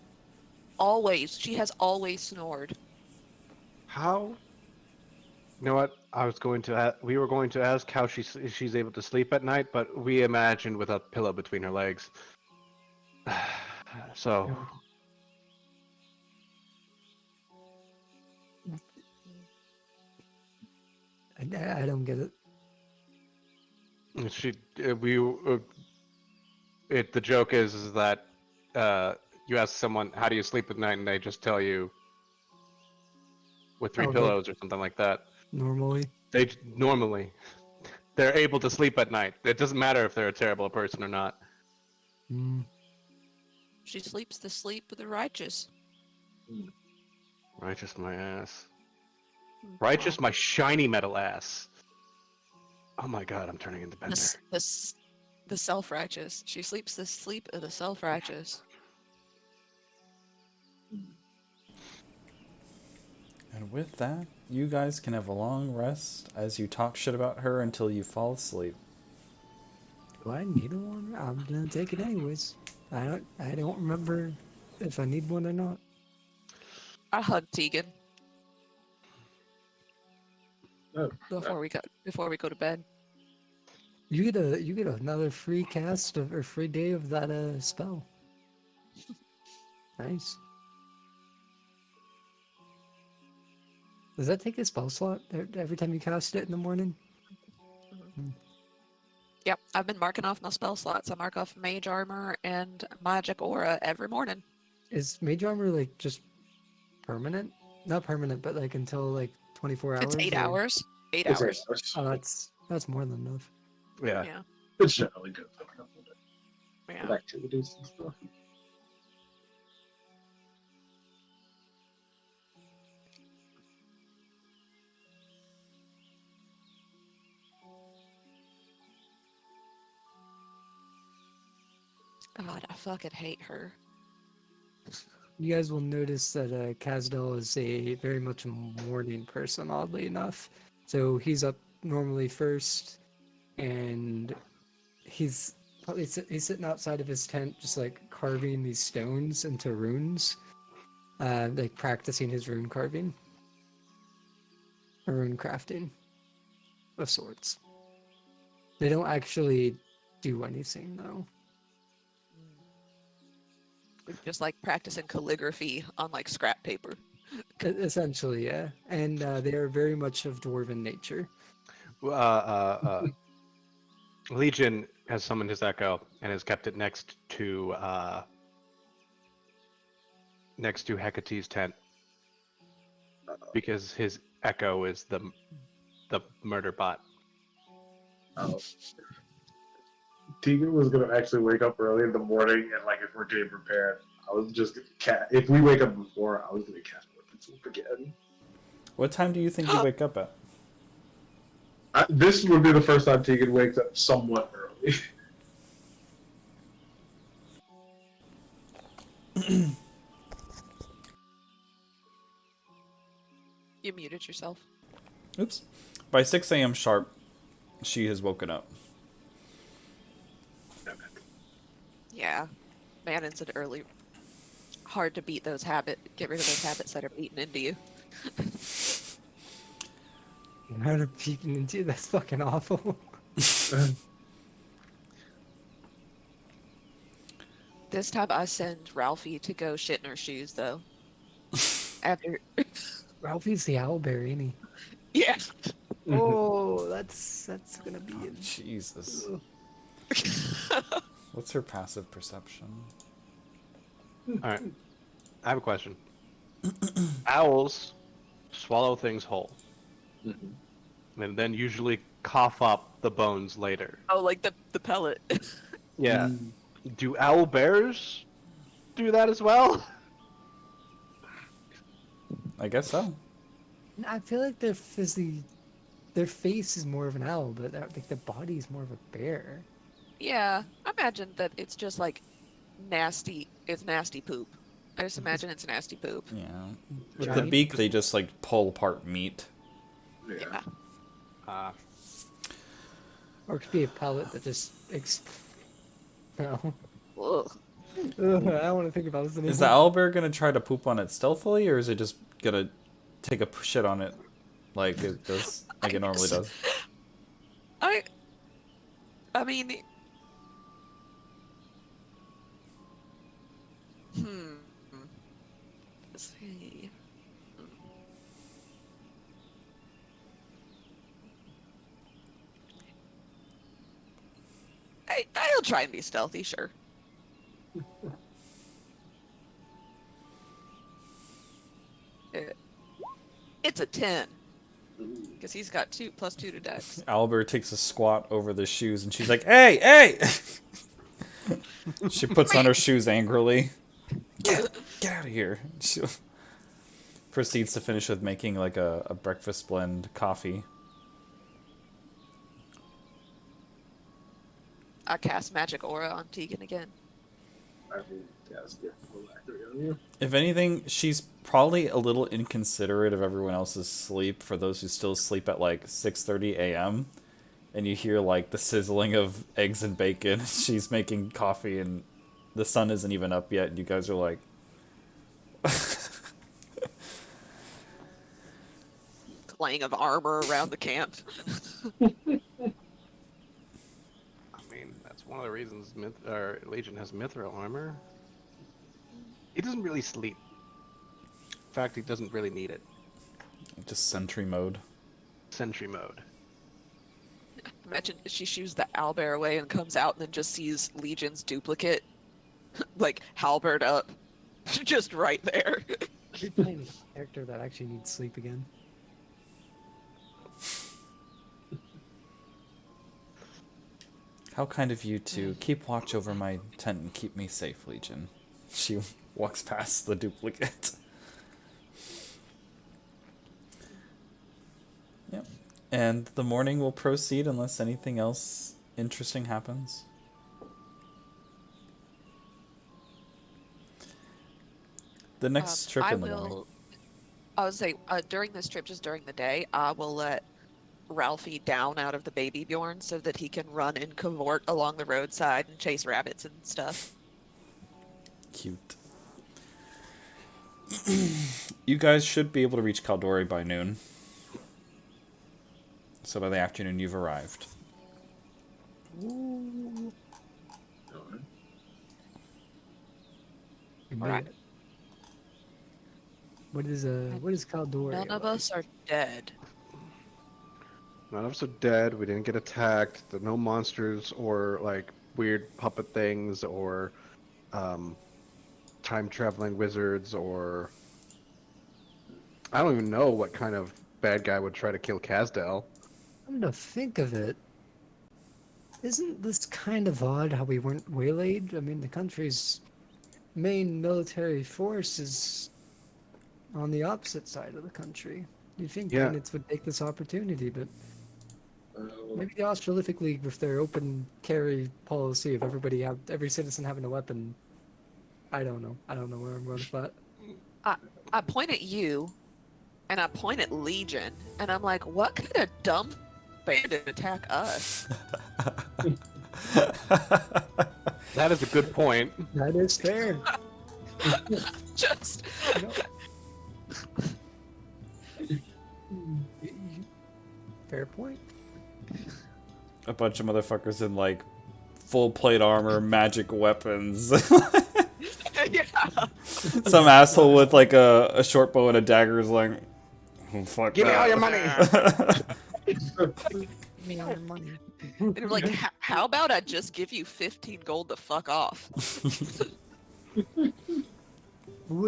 Always. She has always snored. How? You know what? We were going to ask how she's able to sleep at night, but we imagined with a pillow between her legs. So I don't get it. the joke is that you ask someone how do you sleep at night, and they just tell you with three Oh, like- pillows or something like that. Normally. They're able to sleep at night. It doesn't matter if they're a terrible person or not. Mm. She sleeps the sleep of the righteous. Righteous my ass. Righteous my shiny metal ass. Oh my god, I'm turning into The, Bender. s- the, s- the self-righteous. She sleeps the sleep of the self-righteous. And with that, you guys can have a long rest as you talk shit about her until you fall asleep. Do I need one? I'm gonna take it anyways. I don't remember if I need one or not. I hug Tegan Oh, before we go to bed. You get another free cast of or free day of that spell. Nice. Does that take a spell slot every time you cast it in the morning? Yep, I've been marking off my spell slots. I mark off Mage Armor and Magic Aura every morning. Is Mage Armor like just permanent? Not permanent, but like until like 24 It's hours? 8 or- hours. 8 it's hours. Oh, that's more than enough. Yeah. Yeah, It's generally good for a couple of yeah. activities and stuff. God, I fucking hate her. You guys will notice that Kazdel is a very much a morning person, oddly enough. So he's up normally first, and he's sitting outside of his tent, just like carving these stones into runes, like practicing his rune carving, or rune crafting of sorts. They don't actually do anything though. Just like practicing calligraphy on like scrap paper. Essentially, yeah, and they are very much of dwarven nature. Legion has summoned his echo and has kept it next to Hecate's tent because his echo is the murder bot. Oh. Tegan was gonna actually wake up early in the morning, and like if we're getting prepared, I was just gonna if we wake up before, I was gonna cast Weapon Swoop again. What time do you think you wake up at? This would be the first time Tegan wakes up somewhat early. You muted yourself. Oops. By 6 a.m. sharp, she has woken up. Yeah. Man, it's an early. Hard to beat those get rid of those habits that are beaten into you. How to peeking into that's fucking awful. This time I send Ralphie to go shit in her shoes though. After Ralphie's the owlbear, ain't he? Yeah. Oh, that's gonna be Oh, Jesus. Ugh. What's her passive perception? All right, I have a question. Owls swallow things whole, and then usually cough up the bones later. Oh, like the pellet. Yeah. Do owl bears do that as well? I guess so. I feel like their face is more of an owl, but like the body is more of a bear. Yeah, I imagine that it's just like nasty. It's nasty poop. I just imagine it's nasty poop. Yeah. With the Giant- beak, they just like pull apart meat. Yeah. Or it could be a pellet that just no. Ugh. Ugh, I don't want to think about this anymore. Is the owlbear gonna try to poop on it stealthily, or is it just gonna take a shit on it like it does, like it normally does? I mean, let's see. I'll try and be stealthy, sure. It's a 10. Because he's got +2 to dex. Owlbear takes a squat over the shoes, and she's like, "Hey, hey!" She puts on her shoes angrily. Get out of here. She proceeds to finish with making like a breakfast blend coffee. I cast magic aura on Tegan again. I will cast Gift of Phylactery on you. If anything, she's probably a little inconsiderate of everyone else's sleep for those who still sleep at like 6:30 a.m. And you hear like the sizzling of eggs and bacon. She's making coffee and the sun isn't even up yet. And you guys are like, Clang of armor around the camp. I mean, that's one of the reasons Legion has mithril armor. He doesn't really sleep. In fact, he doesn't really need it. just sentry mode. Sentry mode. Imagine she shoos the owlbear away and comes out and then just sees Legion's duplicate, like halberd up, just right there. You're playing a character that actually needs sleep again. How kind of you to keep watch over my tent and keep me safe, Legion. She walks past the duplicate. Yep. And the morning will proceed unless anything else interesting happens. The next trip in the morning. I would say during this trip, just during the day, I will let Ralphie down out of the baby Bjorn so that he can run and cavort along the roadside and chase rabbits and stuff. Cute. You guys should be able to reach Caldori by noon. So by the afternoon, you've arrived. Ooh. Alright. What is Caldori? None of us are dead. None of us are dead. We didn't get attacked. There are no monsters or like weird puppet things or time traveling wizards or I don't even know what kind of bad guy would try to kill Kazdel. I'm gonna think of it. Isn't this kind of odd how we weren't waylaid? I mean, the country's main military force is on the opposite side of the country. You'd think Yeah. Bandits would take this opportunity, but maybe the Australific League, with their open carry policy of every citizen having a weapon. I don't know. I don't know where I'm going with that. I point at you, and I point at Legion, and I'm like, what kind of dumb bandit attack us? That is a good point. That is fair. Just Fair point. A bunch of motherfuckers in like full plate armor, magic weapons. yeah. Some asshole with like a short bow and a dagger is like, oh, fuck Give me that. all your money. Give me all your money. And I'm like, how about I just give you 15 gold to fuck off?